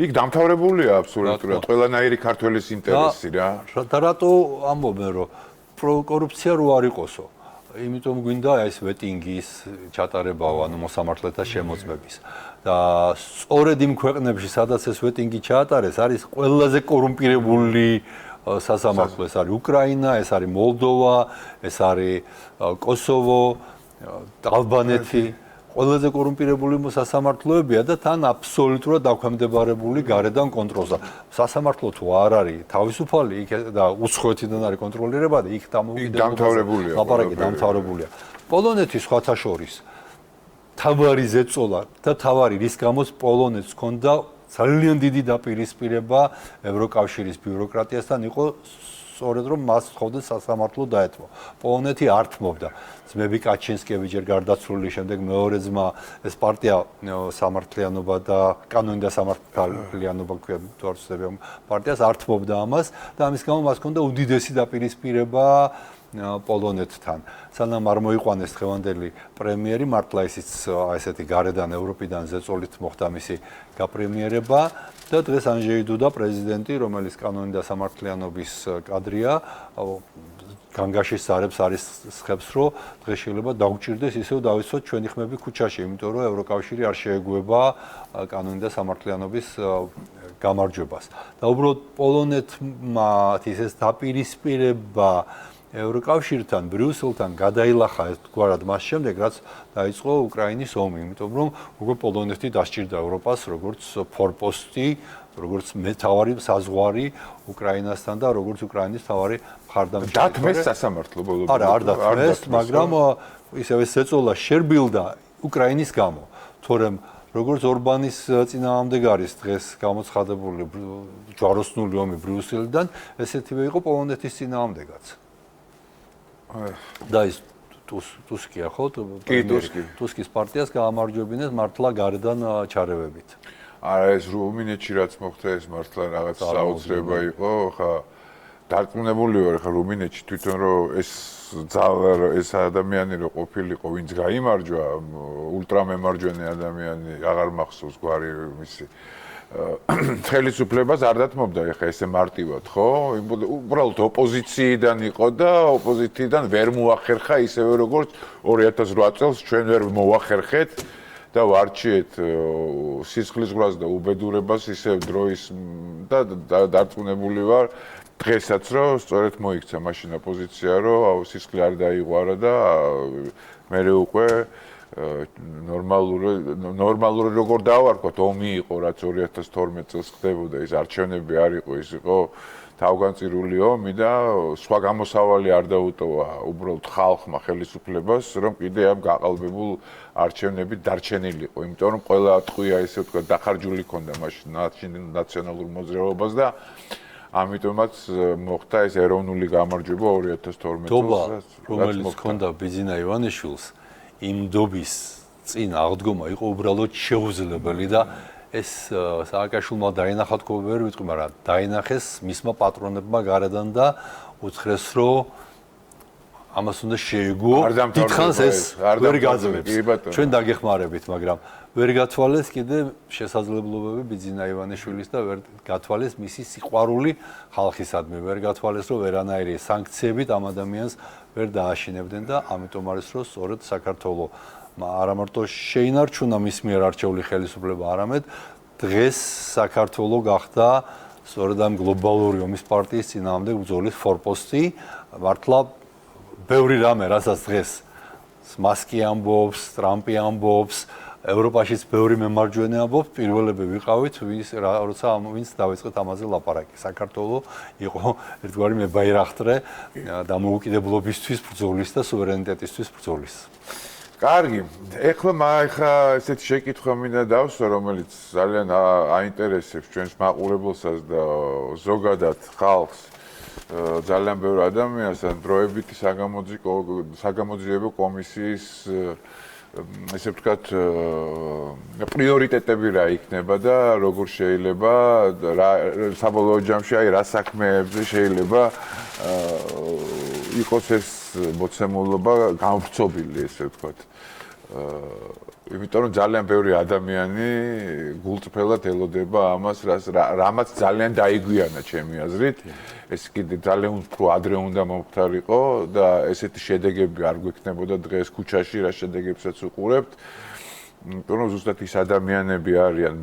იქ დამთავრებულია აბსოლუტურად ყველანაირი ქართველის ინტერესი რა. და რატო ამბობენ რომ კორუფცია რო არ იყოსო? იმიტომ გვინდა ეს ვეტინგის ჩატარებაო, ანუ მოსამართლეთა შემოწმების. და სწორედ იმ ქვეყნებში, სადაც ეს ვეტინგი ჩაატარეს, არის ყველაზე კორუმპირებული სასამართლო, ეს არის უკრაინა, ეს არის მოლდოვა, ეს არის კოსოვო, ალბანეთი. ყველაზე კორუმპირებული სასამართლოებია და თან აბსოლუტურად დაქვემდებარებული გარედან კონტროლს. სასამართლო თუ არ არის თავისუფალი და უცხოეთიდან არის კონტროლირება და იქ დამთავრებულია. ლაპარაკი დამთავრებულია. პოლონეთის სხვათა შორის თავარი ზეწოლა და თავარი რის გამოც პოლონეთს ჰქონდა ძალიან დიდი დაპირისპირება ევროკავშირის ბიუროკრატიასთან იყო სწორედ რომ მას ხავდეს სასამართლო დაეთმო. პოლონეთი არ თმობდა. ძმები კაჩინსკები ჯერ გარდაცვლილი შემდეგ მეორე ძმა ეს პარტია სამართლიანობა და კანონი და სამართლიანობა ქვია თორსები პარტიას არ თმობდა ამას და ამის გამო მას ჰქონდა უდიდესი დაპირისპირება პოლონეთთან. სანამ არ მოიყვანეს დღევანდელი პრემიერი, მართლა ისიც ესეთი გარედან ევროპიდან ზეწოლით მოხდა მისი გაპრემიერება და დღეს ანჟეი დუდა პრეზიდენტი, რომელიც კანონი და სამართლიანობის კადრია, განგაშის სარებს არის ხებს, რომ დღეს შეიძლება დაუჭირდეს ისევ დავიცოთ ჩვენი ხმები ქუჩაში, იმიტომ რომ ევროკავშირი არ შეეგუება კანონი და სამართლიანობის გამარჯვებას. და უბრალოდ პოლონეთმა ეს დაპირისპირება ევროკავშირთან, ბრიუსელთან გადაილახა ეს გვარად მას შემდეგ, რაც დაიწყო უკრაინის ომი, იმიტომ რომ უკვე პოლონეთი დასჭირდა ევროპას როგორც ფორპოსტი, როგორც მთავარი საზღვარი უკრაინასთან და როგორც უკრაინის მთავარი მხარდამჭერი. დათმეს სასამართლო ბოლომდე. არა, არ დათმეს, მაგრამ ისევ ეს ეწოლა შერბილდა უკრაინის გამო, თორემ როგორც ორბანის წინააღმდეგ არის დღეს გამოცხადებული ჯვაროსნული ომი ბრიუსელიდან, ესეთივე იყო პოლონეთის წინააღმდეგაც. და ის ტუსკია ხო? ტუსკის პარტიას გაამარჯვებინეს მართლა გარედან ჩარევებით. არა ეს რუმინეთში რაც მოხდა ეს მართლა რაღაც საოცრება იყო, ხა დარწმუნებული ვარ ხა რუმინეთში თვითონ რომ ეს ეს ადამიანი რო ყოფილიყო, ვინც გაიმარჯვა, ულტრამემარჯვენე ადამიანი, აღარ მახსოვს გვარი მისი ხელისუფლებას არ დათმობდა ეხა ესე მარტივად, ხო? უბრალოდ ოპოზიციიდან იყო და ოპოზიციიდან ვერ მოახერხა ისევე როგორც 2008 წელს ჩვენ ვერ მოახერხეთ და ვარჩიეთ სისხლისღვრას და უბედურებას ისევ დროის და დარწმუნებული ვარ დღესაც რომ სწორედ მოიქცა მაშინ ოპოზიცია რომ სისხლი არ დაიღვარა და მე უკვე ნორმალური როგორ დავარქვათ ომი იყო რაც 2012 წელს ხდებოდა ის არჩევნები არ იყო ის იყო თავგანწირული ომი და სხვა გამოსავალი არ დაუტოვა უბრალოდ ხალხმა ხელისუფლებას რომ კიდე ამ გაყალბებულ არჩევნებით დარჩენილიყო იმიტომ რომ ყველა ტყვია ესე ვთქვათ დახარჯული ქონდა მაშინ ნაციონალურ მოძრაობას და ამიტომაც მოხდა ეს ეროვნული გამარჯვება 2012 წელს რომელიც ქონდა ბიძინა ივანიშვილს იმ დობის წინ აღდგომა იყო უბრალოდ შეუძლებელი და ეს სააკაშვილმა დაინახა თქო ვერ ვიტყვი, მაგრამ დაინახეს მისმა პატრონებმა გარედან და უთხრეს რომ ამას უნდა შეეგუო. დიდხანს ეს ვერ გაძლებს. ჩვენ დაგეხმარებით, მაგრამ ვერ გათვალეს კიდე შესაძლებლობები ბიძინა ივანიშვილის და ვერ გათვალეს მისი სიყვარული ხალხისადმი. ვერ გათვალეს რომ ვერანაირი სანქციებით ამ ადამიანს ვერ დააშინებდნენ და ამიტომ არის რომ სწორედ საქართველოს არა მარტო შეინარჩუნა მის მიერ არჩეული ხელისუფლება, არამედ დღეს საქართველოს გახდა სწორედ ამ გლობალური ომის პარტიის წინააღმდეგ ბრძოლის ფორპოსტი, მართლა ბევრი რამე, რასაც დღეს მასკი ამბობს, ტრამპი ამბობს, ევროპაშიც ბევრი მემარჯვენე ამბობს, პირველები ვიყავით, ვინც დავიწყეთ ამაზე ლაპარაკი. საქართველო იყო ერთგვარი მებაირახტრე დამოუკიდებლობისთვის ბრძოლის და სუვერენიტეტისთვის ბრძოლის. კარგი, ეხლა ესეთი შეკითხვა მინდა დავსვა, რომელიც ძალიან აინტერესებს ჩვენს მაყურებელსაც და ზოგადად ხალხს, ძალიან ბევრ ადამიანს, ან დროებითი საგამოძიებო კომისიის ესე ვთქვათ, პრიორიტეტები რა იქნება და როგორ შეიძლება საბოლოო ჯამში რა საქმეებზე შეიძლება იყოს ეს მოცემულობა გამვრცობილი, ესე ვთქვათ. იმიტომ რომ ძალიან ბევრი ადამიანი გულწრფელად ელოდება ამას, რამაც ძალიან დაიგვიანა ჩემი აზრით. ეს კიდე ძალიან უფრო ადრე უნდა მომხდარიყო და ესეთი შედეგები არ გვექნებოდა დღეს ქუჩაში, რა შედეგებსაც უყურებთ. იმიტომ რომ ზუსტად ის ადამიანები არიან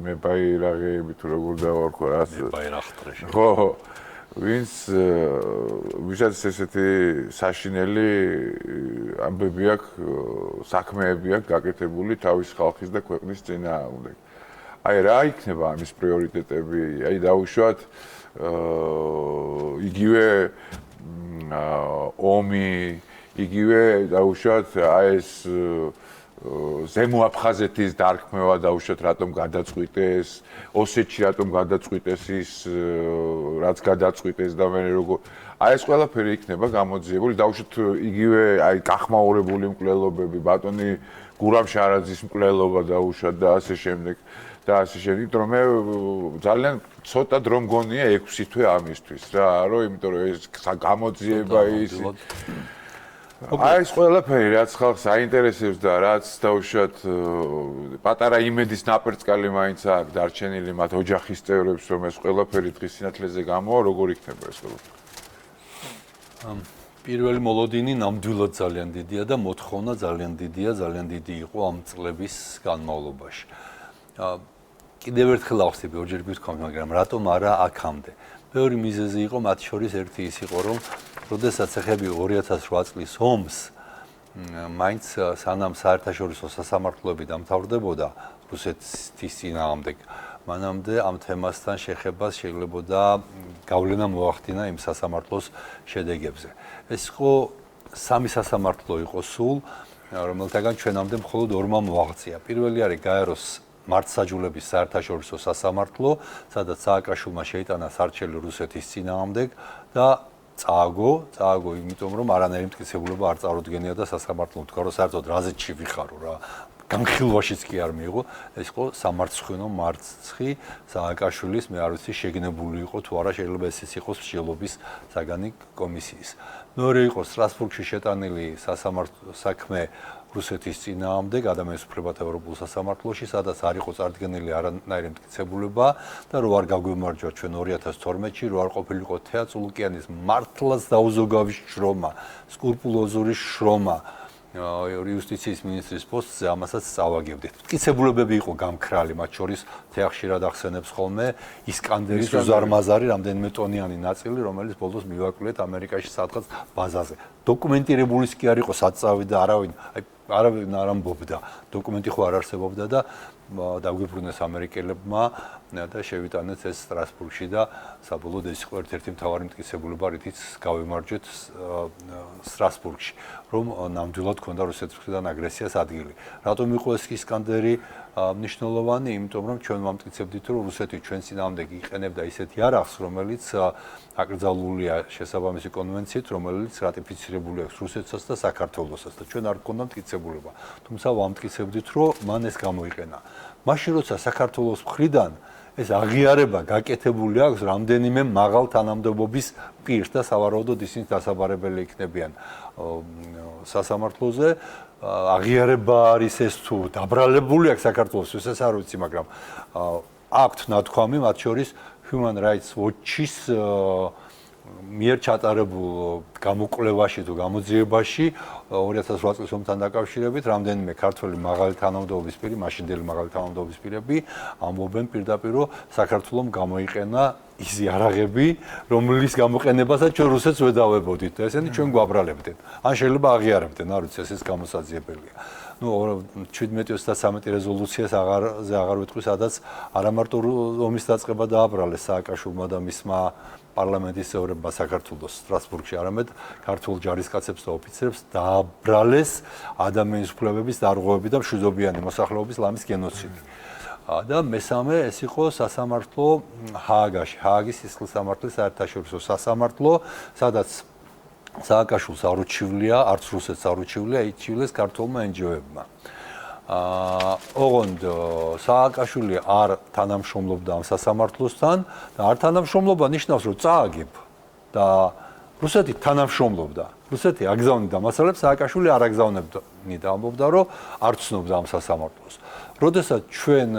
მებაირაღები თუ როგორ დავარქვა რა. მებაირახტრეში. ხო, ვისაც ესეთი საშინელი ამბები აქვს, საქმეები აქვს გაკეთებული თავის ხალხის და ქვეყნის წინააღმდეგ. აი რა იქნება ამის პრიორიტეტები? აი დაუშვათ იგივე ომი, იგივე დაუშვათ აი ეს ზემო აფხაზეთის დარქმევა დაუშვათ რატომ გადაწყვიტეს, ოსეთში რატომ გადაწყვიტეს ის რაც გადაწყვიტეს და მე როგორ აი ეს ყველაფერი იქნება გამოძიებული დაუშვათ იგივე აი გახმაურებული მკვლელობები, ბატონი გურამ შარაძის მკვლელობა დაუშვათ და ასე შემდეგ. და ასე შემდეგ, რომ მე ძალიან ცოტა დრო მგონია 6 თვე ამისთვის რა, რომ იმიტომ რომ ეს გამოძიება ის აი ეს ყველაფერი რაც ხალხს აინტერესებს და რაც დაუშვათ პატარა იმედის ნაპერწკალი მაინც აქვს დარჩენილი მათ ოჯახის წევრებს, რომ ეს ყველაფერი დღის სინათლეზე გამოვა, როგორ იქნება ეს ყველაფერი? პირველი მოლოდინი ნამდვილად ძალიან დიდია და მოთხოვნა ძალიან დიდია, ძალიან დიდი იყო ამ წლების განმავლობაში. კიდევ ერთხელ ავხსნები, ორჯერ გვითხოვთ, მაგრამ რატომ არა აქამდე? ბევრი მიზეზი იყო, მათ შორის ერთი ის იყო, რომ როდესაც ეხები 2008 წლის ომს, მაინც სანამ საერთაშორისო სასამართლოები დამთავრდებოდა რუსეთის წინააღმდეგ, მანამდე ამ თემასთან შეხებას შეიძლებოდა გავლენა მოახდინა იმ სასამართლოს შედეგებზე. ეს იყო სამი სასამართლო იყო სულ, რომელთაგან ჩვენამდე მხოლოდ ორმა მოაღწია. პირველი არის გაეროს მართლმსაჯულების საერთაშორისო სასამართლო, სადაც სააკაშვილმა შეიტანა სარჩელი რუსეთის წინააღმდეგ და წააგო, იმიტომ რომ არანაირი მტკიცებულება არ წარუდგენია და სასამართლომ თქვა, რომ საერთოდ რაზეჩი ვიხარო რა. განხილვაშიც კი არ მიიღო, ეს იყო სამარცხინო მარცხი სააკაშვილის, მე არ ვიცი შეგნებული იყო თუ არა, შეიძლება ეს იყოს მსჯელობის საგანი კომისიის. მეორე იყო სტრასბურგში შეტანილი სასამართლო საქმე რუსეთის წინააღმდეგ ადამიანის უფლებათა ევროპულ სასამართლოში, სადაც არ იყო წარდგენილი არანაირი მტკიცებულება და რო არ გაგვიმარჯვა ჩვენ 2012-ში, რო არ ყოფილიყო თეატრულკიანის მართლაც დაუზოგავი შრომა, სკრუპულოზური შრომა იუსტიციის მინისტრის პოსტზე, ამასაც წავაგებდით. მტკიცებულებები იყო გამქრალი, მათ შორის თეახშირად ახსენებს ხოლმე ისკანდერის უზარმაზარი რამდენიმე ტონიანი ნაწილი, რომელიც ბოლოს მივაკვლიეთ ამერიკაში სადღაც ბაზაზე. დოკუმენტირებულის კი არ იყო საწავი და არავინ არ ამბობდა. დოკუმენტი ხო არ არსებობდა და დაგვიბრუნეს ამერიკელებმა და შევიტანეთ ეს სტრასბურგში და საბოლოოდ ეს იყო ერთ-ერთი მთავარი მტკიცებულება, რითიც გავიმარჯვეთ სტრასბურგში, რომ ნამდვილად ქონდა რუსეთის მხრიდან აგრესიას ადგილი. რატომ იყო ეს ისკანდერი მნიშვნელოვანი? იმიტომ რომ ჩვენ ვამტკიცებდით, რომ რუსეთი ჩვენ წინააღმდეგ იყენებდა ისეთი არახს, რომელიც აკრძალულია შესაბამისი კონვენციით, რომელიც რატიფიცირებული აქვს რუსეთსაც და საქართველოსაც და ჩვენ არ გქონდა მტკიცებულება. თუმცა ვამტკიცებდით, რომ მან ეს გამოიყენა. მაშინ როცა საქართველოს მხრიდან ეს აღიარება გაკეთებული აქვს რამდენიმე მაღალ თანამდებობის პირს და სავარაუდოდ ისინი დასაბარებელი იქნებიან სასამართლოზე, აღიარება არის ეს თუ დაბრალებული აქვს საქართველოს, ეს არ ვიცი, მაგრამ აქვთ ნათქვამი, მათ შორის Human Rights Watch-ის მიერ ჩატარებულ გამოკვლევაში თუ გამოძიებაში 2008 წლის ომთან დაკავშირებით რამდენიმე ქართველი მაღალი თანამდებობის პირი, მაშინდელი მაღალი თანამდებობის პირები ამბობენ პირდაპირ, რომ საქართველოს გამოიყენა ის იარაღები, რომლის გამოყენებასაც ჩვენ რუსეთს ვედავებოდით და ესენი ჩვენ გვაბრალებდნენ. ან შეიძლება აღიარებდნენ, არ ვიცი, ეს გამოსაძიებელია. ну 17-23 რეზოლუციას აღარ ვიტყვი, სადაც არა მარტო ომის დაწყება დააბრალეს სააკაშვილმა და მისმა პარლამენტის წევრებმა საქართველოს სტრასბურგში, არამედ ქართულ ჯარისკაცებს და ოფიცრებს დააბრალეს ადამიანის უფლებების დარღვევები და მშვიდობიანი მოსახლეობის ლამის გენოციდი. და მესამე ეს იყო სასამართლო ჰააგაში, ჰააგის სისხლისამართლის საერთაშორისო სასამართლო, სადაც სააკაშვილს არ უჩივლია, არც რუსეთს არ უჩივლია, იჩივლეს ქართულმა NGO-ებმა. ოღონდ სააკაშვილი არ თანამშრომლობდა ამ სასამართლოსთან და არ თანამშრომლობა ნიშნავს, რომ წააგებ და რუსეთი თანამშრომლობდა. რუსეთი აგზავნიდა მასალებს, სააკაშვილი არ აგზავნებდა, ამბობდა, რომ არ ცნობდა ამ სასამართლოს. როდესაც ჩვენ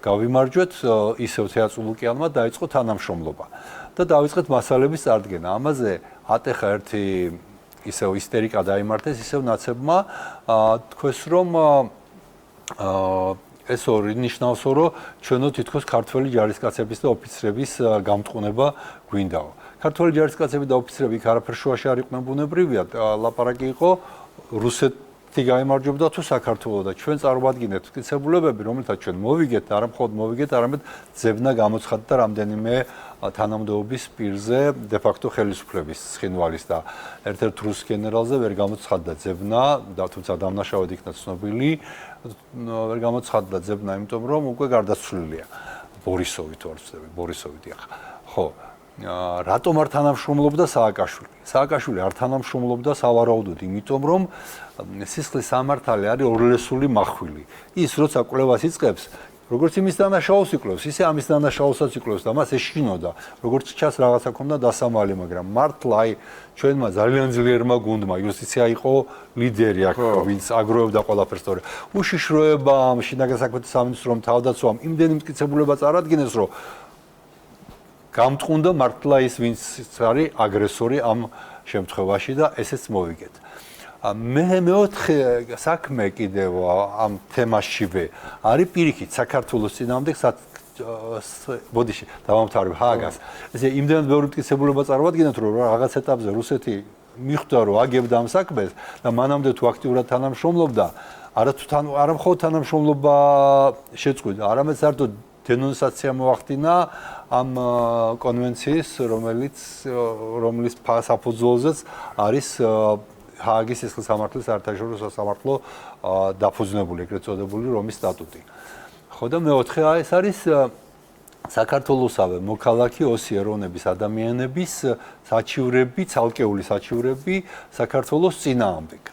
გავიმარჯვეთ, ისევ თეატრულუკიანმა დაიწყო თანამშრომლობა და დაიწყეთ მასალების წარდგენა. ამაზე ატეხა ერთი ისევ ისტერიკა დაიმართეს, ისევ ნაცებმა თქვეს, რომ ეს ორი ნიშნავს, რომ ჩვენო თითქოს ქართველი ჯარისკაცების და ოფიცრების გამტყუნება გვინდაო. ქართველი ჯარისკაცები და ოფიცრები იქ არაფერ შუაში არ იყვნენ ბუნებრივია, ლაპარაკი იყო რუსეთი გაიმარჯვებდა თუ საქართველო და ჩვენ წარმოადგენთ მტკიცებულებები, რომელთაც ჩვენ მოვიგეთ, არა მხოლოდ მოვიგეთ, არამედ ძებნა გამოცხადდა რამდენიმე თანამდებობის პირზე დე-ფაქტო ხელისუფლების ცხინვალის და ერთ-ერთ რუს გენერალზე ვერ გამოცხადდა ძებნა და თუმცა დამნაშავედ იქნა ცნობილი, ვერ გამოცხადდა ძებნა, იმიტომ რომ უკვე გარდაცვლილია ბორისოვი თუ არ ვცდები, ბორისოვი დიახ. ხო, რატომ არ თანამშრომლობდა სააკაშვილი? სააკაშვილი არ თანამშრომლობდა სავარაუდოდ, იმიტომ რომ სისხლის სამართალი არის ორლესული מחვილი. ის როცა კვლევას იწყებს, როგორც იმის დანაშაულს იკვლევს, ისე ამის დანაშაულსაც იკვლევს და მას ეშინოდა, როგორც ჩას რაღაცა ქონდა დასამალი, მაგრამ მართლა აი ჩვენმა ძალიან ძლიერმა გუნდმა იუსტიცია იყო ლიდერი აქ, ვინც აგროვებდა ყველაფერს თორე. უშიშროებამ, შინაგან საქმეთა სამინისტრომ, თავდაცვამ იმდენი მტკიცებულება წარადგინეს, რომ გამტყუნდა მართლა ის, ვინც არის აგრესორი ამ შემთხვევაში და ესეც მოვიგეთ. მეოთხე საქმე კიდევ ამ თემაშივე არის პირიქით საქართველოს წინააღმდეგ ბოდიში დავამთავრებ ჰააგას. ესე იმდენად ბევრი მტკიცებულება წარმოადგენთ, რომ რაღაც ეტაპზე რუსეთი მიხვდა, რომ აგებდა ამ საქმეს და მანამდე თუ აქტიურად თანამშრომლობდა, არა მხოლოდ თანამშრომლობა შეწყვიტა, არამედ საერთოდ დენონსაცია მოახდინა ამ კონვენციის, რომლის საფუძველზეც არის ჰააგის სისხლის სამართლის საერთაშორისო სასამართლო დაფუძნებული, ეგრეთ წოდებული რომის სტატუტი. ხო და მეოთხე ეს არის საქართველოსავე მოქალაქე ოსი ეროვნების ადამიანების საჩივრები, ცალკეული საჩივრები საქართველოს წინააღმდეგ.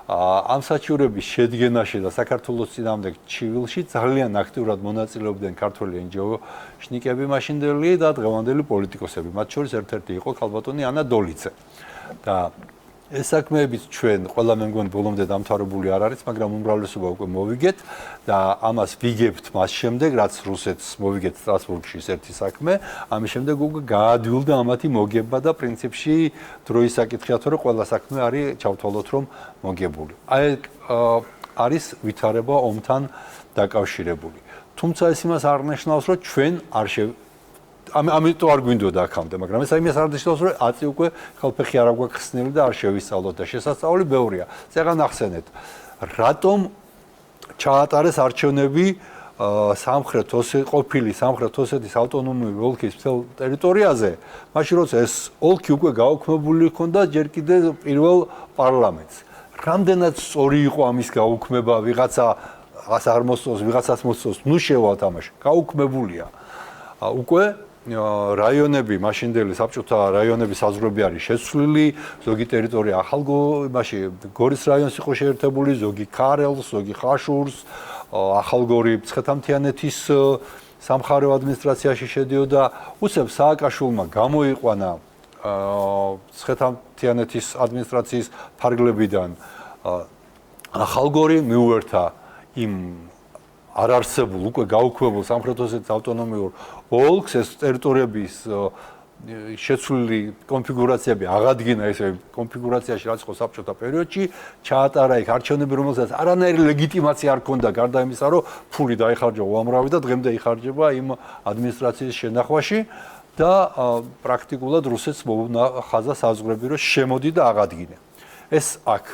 ამ საჩივრების შედგენაში და საქართველოს წინააღმდეგ ჩივილში ძალიან აქტიურად მონაწილეობდნენ ქართველი NGO-შნიკები მაშინდელი და დღევანდელი პოლიტიკოსები. მათ შორის ერთ-ერთი იყო ქალბატონი ანა დოლიძე. და ეს საქმეებიც ჩვენ ყველა მე მგონი ბოლომდე დამთავრებული არ არის, მაგრამ უმრავლესობა უკვე მოვიგეთ და ამას ვიგებთ მას შემდეგ, რაც რუსეთს მოვიგეთ სტრასბურგში ერთი საქმე, ამის შემდეგ უკვე გაადვილდა ამათი მოგება და პრინციპში დროის საკითხია, თორე ყველა საქმე არის ჩავთვალოთ რომ მოგებული. აი არის ვითარება ომთან დაკავშირებული. თუმცა ეს იმას არ ნიშნავს, რომ ჩვენ არ ამიტომ არ გვინდოდა აქამდე, მაგრამ ეს იმას არ ნიშნავს, რომ აწი უკვე ხალფეხი არ აგვაქვს ხსნილი და არ შევისწავლოთ და შესაძლებელი ბევრია. წეგან ახსენეთ, რატომ ჩაატარეს არჩევნები ყოფილი სამხრეთ ოსეთის ავტონომიური ოლქის მთელ ტერიტორიაზე, მაშინ როცა ეს ოლქი უკვე გაუქმებული ჰქონდა ჯერ კიდევ პირველ პარლამენტს. რამდენად სწორი იყო ამის გაუქმება, ვიღაცა არ მოსწონს, ვიღაცას მოსწონს, ნუ შევა თამაში. გაუქმებულია. უკვე რაიონები, მაშინდელი საბჭოთა რაიონების საზღვრები არის შეცვლილი, ზოგი ტერიტორია გორის რაიონს იყო შეერთებული, ზოგი ქარელს, ზოგი ხაშურს, ახალგორი მცხეთა-მთიანეთის სამხარეო ადმინისტრაციაში შედიოდა. უცებ სააკაშვილმა გამოიყვანა მცხეთა-მთიანეთის ადმინისტრაციის ფარგლებიდან ახალგორი, მიუერთა იმ არ არსებულ უკვე გაუქმებულ სამხრეთ ოსეთის ავტონომიურ ოლქს, ეს ტერიტორიების შეცვლილი კონფიგურაციები აღადგინა ესე კონფიგურაციაში რაც იყო საბჭოთა პერიოდში, ჩაატარა იქ არჩევნები, რომელსაც არანაირი ლეგიტიმაცია არ ჰქონდა, გარდა იმისა, რომ ფული დაიხარჯა უამრავი და დღემდე იხარჯება იმ ადმინისტრაციის შენახვაში და პრაქტიკულად რუსეთს მოუნახაზა საზღვრები, რომ შემოდი და აღადგინე. ეს აქ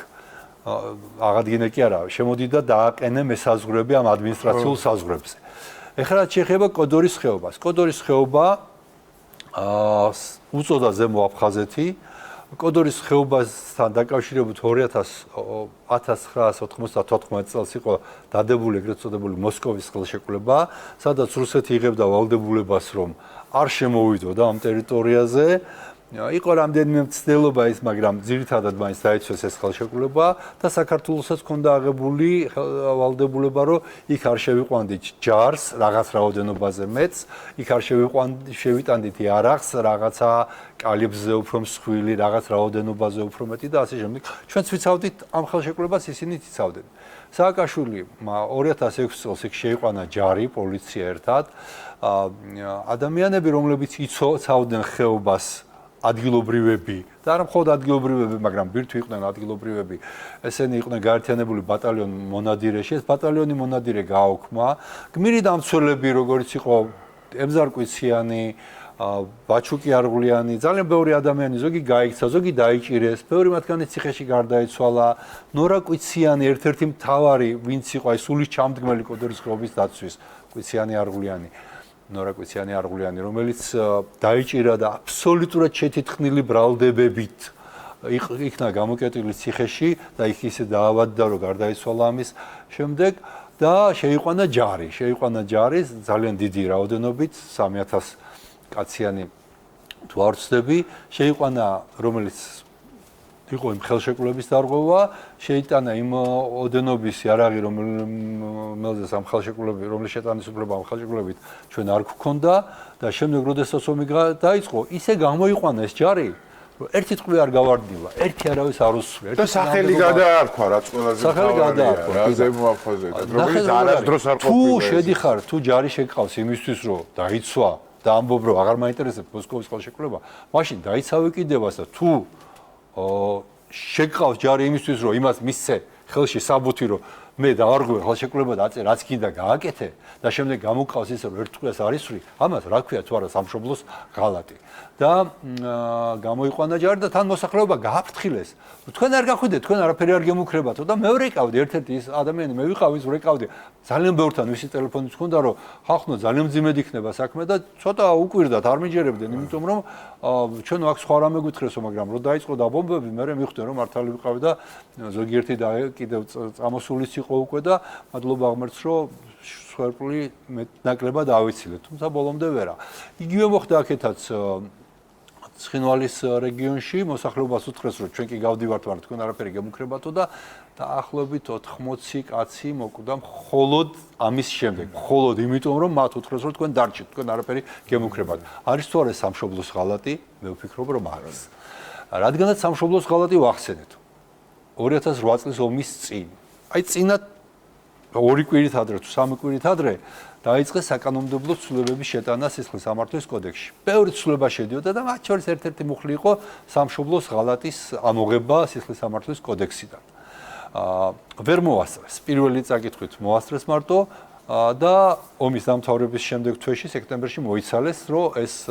აღადგინა კი არა, შემოდიდა დააყენე მესაზღვრები ამ ადმინისტრაციულ საზღვრებზე. ეხლა რაც შეეხება კოდორის ხეობას. კოდორის ხეობა უწოდა ზემო აფხაზეთი. კოდორის ხეობასთან დაკავშირებით 1994 წელს იყო დადებული ეგრეთ წოდებული მოსკოვის ხელშეკრულება, სადაც რუსეთი იღებდა ვალდებულებას, რომ არ შემოვიდოდა ამ ტერიტორიაზე. იყო რამდენიმე მცდელობა ის, მაგრამ ძირითადად მაინც დაიცვეს ეს ხელშეკრულება და საქართველოსაც ჰქონდა აღებული ვალდებულება, რომ იქ არ შევიყვანდით ჯარს რაღაც რაოდენობაზე მეც, იქ არ შევიტანდით იარაღს, რაღაცა კალიბზე უფრო მსხვილი, რაღაც რაოდენობაზე უფრო მეტი და ასე შემდეგ. ჩვენც ვიცავდით ამ ხელშეკრულებას, ისინი იცავდნენ. სააკაშვილმა 2006 წელს იქ შეიყვანა ჯარი, პოლიცია ერთად. ადამიანები, რომლებიც იცავდნენ ხეობას ადგილობრივები და არა მხოლოდ ადგილობრივები, მაგრამ ბირთვი იყვნენ ადგილობრივები. ესენი იყვნენ გაერთიანებული ბატალიონი მონადირეში. ეს ბატალიონი მონადირე გააუქმა. გმირი დამცველები, როგორც იყო ემზარ კვიციანი, ბაჩუკი არღულიანი, ძალიან ბევრი ადამიანი, ზოგი გაიქცა, ზოგი დაიჭირეს, ბევრი მათგანი ციხეში გარდაეცვალა. ნორა კვიციანი ერთ-ერთი მთავარი, ვინც იყო აი სულის ჩამდგმელი კოდორის ხეობის დაცვის, კვიციანი არღულიანი. ნორა კვიციანი არღულიანი, რომელიც დაიჭირა და აბსოლუტურად შეთითხნილი ბრალდებებით იქნა გამოკეტილი ციხეში და იქ ისე დაავადდა, რომ გარდაიცვალა ამის შემდეგ და შეიყვანა ჯარი, ძალიან დიდი რაოდენობით, 3000 კაციანი თუ არ ვცდები, შეიყვანა, რომელიც იყო იმ ხელშეკრულების დარღვევა, შეიტანა იმ ოდენობის იარაღი, რომელზეც ამ ხელშეკრულები, რომლის შეტანის უფლება ამ ხელშეკრულებით ჩვენ არ გვქონდა და შემდეგ როდესაც ომი დაიწყო, ისე გამოიყვანა ეს ჯარი, რომ ერთი ტყვი არ გავარდნილა, ერთი არავის არ უსვრი. და სახელი გადაარქვა, რაც ყველაზე მთავარია, რა ზემო აფხაზეთ, რომელიც არასდროს არ ყოფილა. თუ შედიხარ, თუ ჯარი შეგყავს იმისთვის, რომ დაიცვა და ამბობ, რომ აღარ მაინტერესებს მოსკოვის ხელშეკრულება, მაშინ დაიცავე კიდევაც და თუ შეგყავს ჯარი იმისთვის, რომ იმას მისცე ხელში საბუთი, რომ მე დავარღვევ ხელშეკრულება და აწერ რაც კიდე გააკეთე და შემდეგ გამოგყავს ისე, რომ ერთ ტყვიას არ ისვრი, ამას რა ქვია თუ არა სამშობლოს ღალატი. და გამოიყვანა ჯარი და თან მოსახლეობა გააფრთხილეს. თქვენ არ გახვიდეთ, თქვენ არაფერი არ გემუქრებათო და მე ვრეკავდი, ერთ-ერთი ის ადამიანი მე ვიყავ, ის ვრეკავდი. ძალიან ბევრთან ვისი ტელეფონიც ჰქონდა, რომ ხახნო ძალიან მძიმედ იქნება საქმე და ცოტა უკვირდათ, არ მიჯერებდნენ, იმიტომ რომ ჩვენ აქ სხვა რამე გვითხრესო, მაგრამ რო დაიწყო დაბომბები, მე მივხვდი რომ მართალი ვიყავი და ზოგიერთი და კიდევ წამოსულიც იყო უკვე და მადლობა ღმერთს, რომ სვერპლი ნაკლებად ავიცილეთ, თუმცა ბოლომდე ვერა. იგივე მოხდა აქეთაც ცხინვალის რეგიონში, მოსახლეობას უთხრეს, რომ ჩვენ კი გავდივართ, მაგრამ თქვენ არაფერი გემუქრებათო და დაახლოებით 80 კაცი მოკვდა მხოლოდ ამის შემდეგ. მხოლოდ იმიტომ, რომ მათ უთხრეს, რომ თქვენ დარჩით, თქვენ არაფერი გემუქრებათ. არის თუ არა სამშობლოს ღალატი? მე ვფიქრობ, რომ არის. რადგანაც სამშობლოს ღალატი ვახსენეთ. 2008 წლის ომის წინ. აი წინათ 2 კვირით ადრე თუ 3 კვირით ადრე დაიწყეს საკანონმდებლო ცვლილებების შეტანა სისხლის სამართლის კოდექსში. ბევრი ცვლილება შედიოდა და მათ შორის ერთ-ერთი მუხლი იყო სამშობლოს ღალატის ამოღება სისხლის სამართლის კოდექსიდან. ვერ მოასწრეს. პირველი წაკითხვით მოასწრეს მარტო და ომის დამთავრების შემდეგ თვეში სექტემბერში მოიცალეს, რომ ეს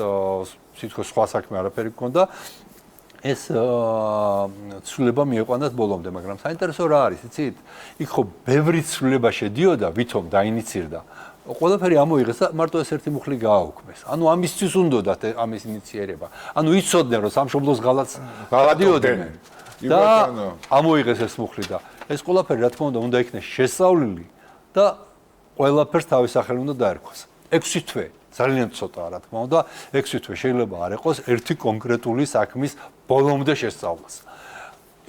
თითქოს სხვა საქმე არაფერი გქონდა. ეს ცვლილება მieყვანათ ბოლომდე, მაგრამ საინტერესო რა არის, იცით? იქ ხო ბევრი ცვლილება შედიოდა, ვითომ დაინიცირდა. ყველაფერი ამოიღეს და მარტო ეს ერთი მუხლი გააუქმეს. ანუ ამისთვის უნდათ ამის ინიციერება. ანუ იცოდნენ, რომ სამშობლოს ღალატს გადიოდნენ. და ამოიღეს ეს მუხლი და ეს ყველაფერი რა თქმა უნდა იქნეს შესწავლილი და ყველაფერს თავის სახელი უნდა დაერქვას. 6 თვე ძალიან ცოტაა რა თქმა უნდა, 6 თვე შეიძლება არ იყოს ერთი კონკრეტული საქმის ბოლომდე შესწავლას.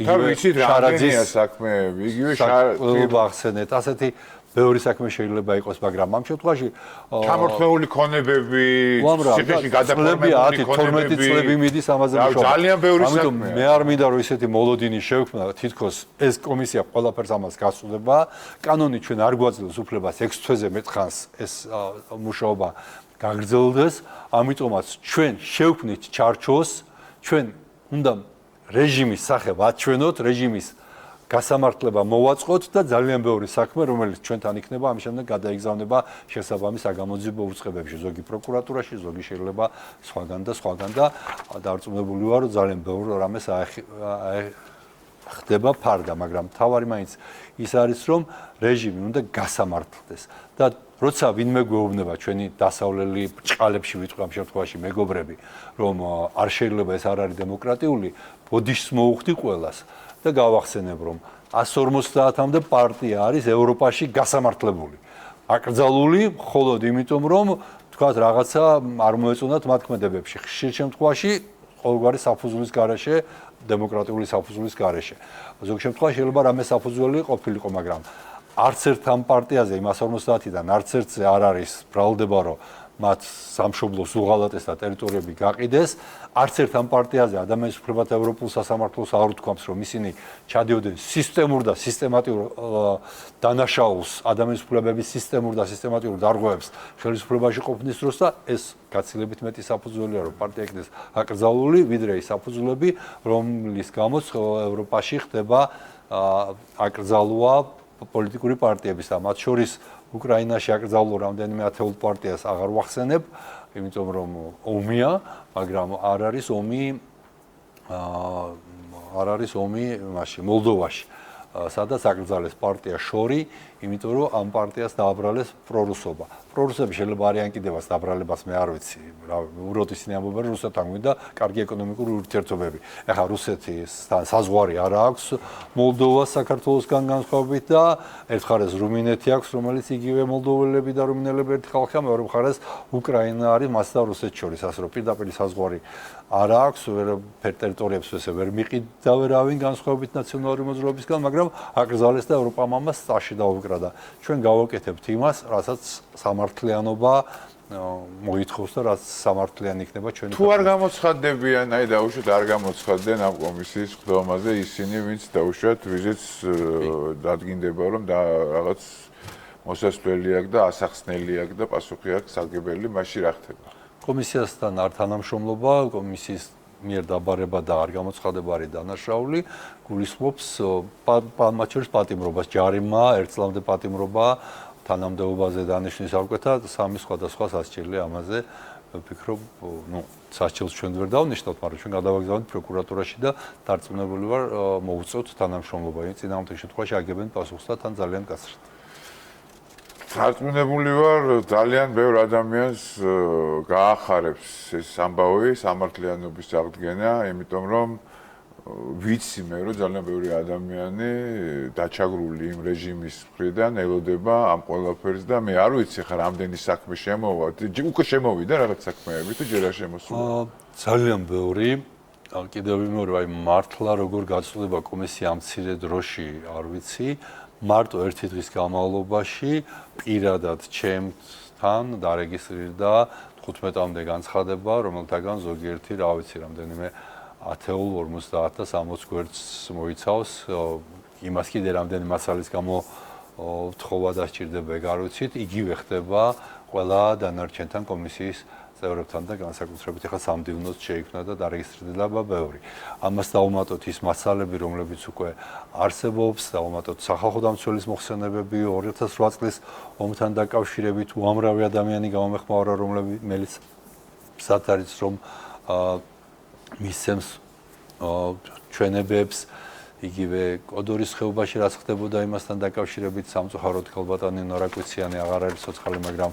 და ვიცით რა არის საქმეები, იგივე შარაძის ახსენეთ, ასეთი ბევრი საქმე შეიძლება იყოს, მაგრამ ამ შემთხვევაში ჩამორთმეული ქონებები, ციხეში გადაფორმებული ქონებები 12 წლები მიდის ამაზე მუშაობა. ძალიან ბევრი საქმეა. მე არ მინდა რომ ისეთი მოლოდინი შევქმნა, თითქოს ეს კომისია ყველაფერს ამას გასწრება. კანონი ჩვენ არ გვაძლევს უფლებას 6 თვეზე მეტ ხანს ეს მუშაობა გაგრძელდეს, ამიტომაც ჩვენ შევქმნით ჩარჩოს, ჩვენ უნდა რეჟიმის სახე ვაჩვენოთ, რეჟიმის გასამართლება მოვაწყოთ და ძალიან ბევრი საქმე, რომელიც ჩვენთან იქნება, ამის შემდეგ გადაიგზავნება შესაბამის საგამოძიებო უწყებებში, ზოგი პროკურატურაში, ზოგი შეიძლება სხვაგან და დარწმუნებული ვარ, რომ ძალიან ბევრ რამეს ხდება ფარდა, მაგრამ თავარი მაინც ის არის, რომ რეჟიმი უნდა გასამართლდეს და როცა ვინმე გვეუბნება ჩვენი დასავლელი ბრჭყალებში ვიტყვი ამ შემთხვევაში მეგობრები, რომ არ შეიძლება ეს არ არის დემოკრატიული, ბოდიშს მოუხდი ყველას და გავახსენებ, რომ 150-მდე პარტია არის ევროპაში გასამართლებული. აკრძალული მხოლოდ იმიტომ, რომ თქვათ რაღაცა არ მოეწონათ მათ ქმედებებში. ხშირ შემთხვევაში ყოველგვარი საფუძვლის გარეშე, დემოკრატიული საფუძვლის გარეშე. ზოგ შემთხვევაში შეიძლება რამე საფუძველი ყოფილიყო, მაგრამ არც ერთ ამ პარტიაზე იმ 150-დან არც ერთზე არ არის ბრალდება, რომ მათ სამშობლოს უღალატეს და ტერიტორიები გაყიდეს. არც ერთ ამ პარტიაზე ადამიანის უფლებათა ევროპულ სასამართლოს არ უთქვამს, რომ ისინი ჩადიოდნენ სისტემურ და სისტემატიურ დანაშაულს, ადამიანის უფლებების სისტემურ და სისტემატიურ დარღვევებს ხელისუფლებაში ყოფნის დროს და ეს გაცილებით მეტი საფუძველია, რომ პარტია იქნეს აკრძალული, ვიდრე ის საფუძვლები, რომლის გამოც ევროპაში ხდება აკრძალვა პოლიტიკური პარტიების და მათ შორის უკრაინაში აკრძალულ რამდენიმე ათეულ პარტიას აღარ ვახსენებ, იმიტომ რომ ომია, მაგრამ არ არის ომი მაშინ მოლდოვაში, სადაც აკრძალეს პარტია შორი, იმიტომ რომ ამ პარტიას დააბრალეს პრორუსობა. პრორუსები შეიძლება არიან კიდევაც დაბრალებას მე არ ვიცი, რა უბრალოდ ისინი ამბობენ რომ რუსეთთან გვინდა კარგი ეკონომიკური ურთიერთობები. ეხლა რუსეთთან საზღვარი არ აქვს მოლდოვას საქართველოსგან განსხვავებით და ერთ მხარეს რუმინეთი აქვს, რომელიც იგივე მოლდოველები და რუმინელები ერთი ხალხია, მეორე მხარეს უკრაინა არის მას და რუსეთს შორის, ასე რომ პირდაპირ საზღვარი არ აქვს, ვერ ტერიტორიებს ვერ მიყიდა ვერავინ განსხვავებით ნაციონალური მოძრაობისგან, მაგრამ აკრძალეს და ევროპამ ამას წაში დაუკრა და ჩვენ გავაკეთებთ იმას, რასაც სამართლიანობა მოითხოვს და რაც სამართლიანი იქნება ჩვენი. თუ არ გამოცხადდებიან, აი დაუშვათ არ გამოცხადდნენ ამ კომისიის ხდომაზე ისინი, ვინც დაუშვათ, ვიზიც დადგინდება, რომ რაღაც მოსასვლელი აქვს და ასახსნელი აქვს და პასუხი აქვს სარგებელი, მაშინ რა ხდება? კომისიასთან არ თანამშრომლობა, კომისიის მიერ დაბარება და არ გამოცხადება არის დანაშაული, გულისხმობს მათ შორის პატიმრობას, ჯარიმა, ერთ წლამდე პატიმრობა, თანამდებობაზე დანიშნვის აღკვეთა, სამი სხვადასხვა სასჯელი ამაზე, ვფიქრობ, სასჯელს ჩვენ ვერ დავნიშნავთ, მაგრამ ჩვენ გადავაგზავნეთ პროკურატურაში და დარწმუნებული ვარ, მოუწევთ თანამშრომლობა, იმ წინააღმდეგ შემთხვევაში აგებენ პასუხს და თან ძალიან კაცრად. დარწმუნებული ვარ, ძალიან ბევრ ადამიანს გაახარებს ეს ამბავი სამართლიანობის აღდგენა, იმიტომ რომ ვიცი მე, რომ ძალიან ბევრი ადამიანი დაჩაგრული იმ რეჟიმის მხრიდან ელოდება ამ ყველაფერს და მე არ ვიცი ხა რამდენი საქმე შემოვა, უკვე შემოვიდა რაღაც საქმეები თუ ჯერ არ შემოსულა. ძალიან ბევრი. კიდევ ვიმეორებ, აი მართლა როგორ გაწყვეტა კომისია ამ მცირე დროში, არ ვიცი. მარტო ერთი დღის განმავლობაში პირადად ჩემთან დარეგისტრირდა 15-მდე განცხადება, რომელთაგან ზოგიერთი, რა ვიცი, რამდენიმე 10-ულ 50 და 60 გვერდს მოიცავს. იმას კიდე რამდენი მასალის გამო თხოვა დასჭირდება, ეგ არ ვიცით, იგივე ხდება ყველა დანარჩენთან კომისიის წევრებთან და განსაკუთრებით ახლა სამდივნოს შეიქმნა და დარეგისტრირდება ბევრი. ამას დავუმატოთ ის მასალები, რომლებიც უკვე არსებობს, დავუმატოთ სახალხო დამცველის მოხსენებები 2008 წლის ომთან დაკავშირებით უამრავი ადამიანი გამომეხმაურა, რომელიც მზად არის რომ მისცემს ჩვენებებს, იგივე კოდორის ხეობაში რაც ხდებოდა იმასთან დაკავშირებით სამწუხაროდ ქალბატონი ნორაკვიციანი აღარ არის ცოცხალი, მაგრამ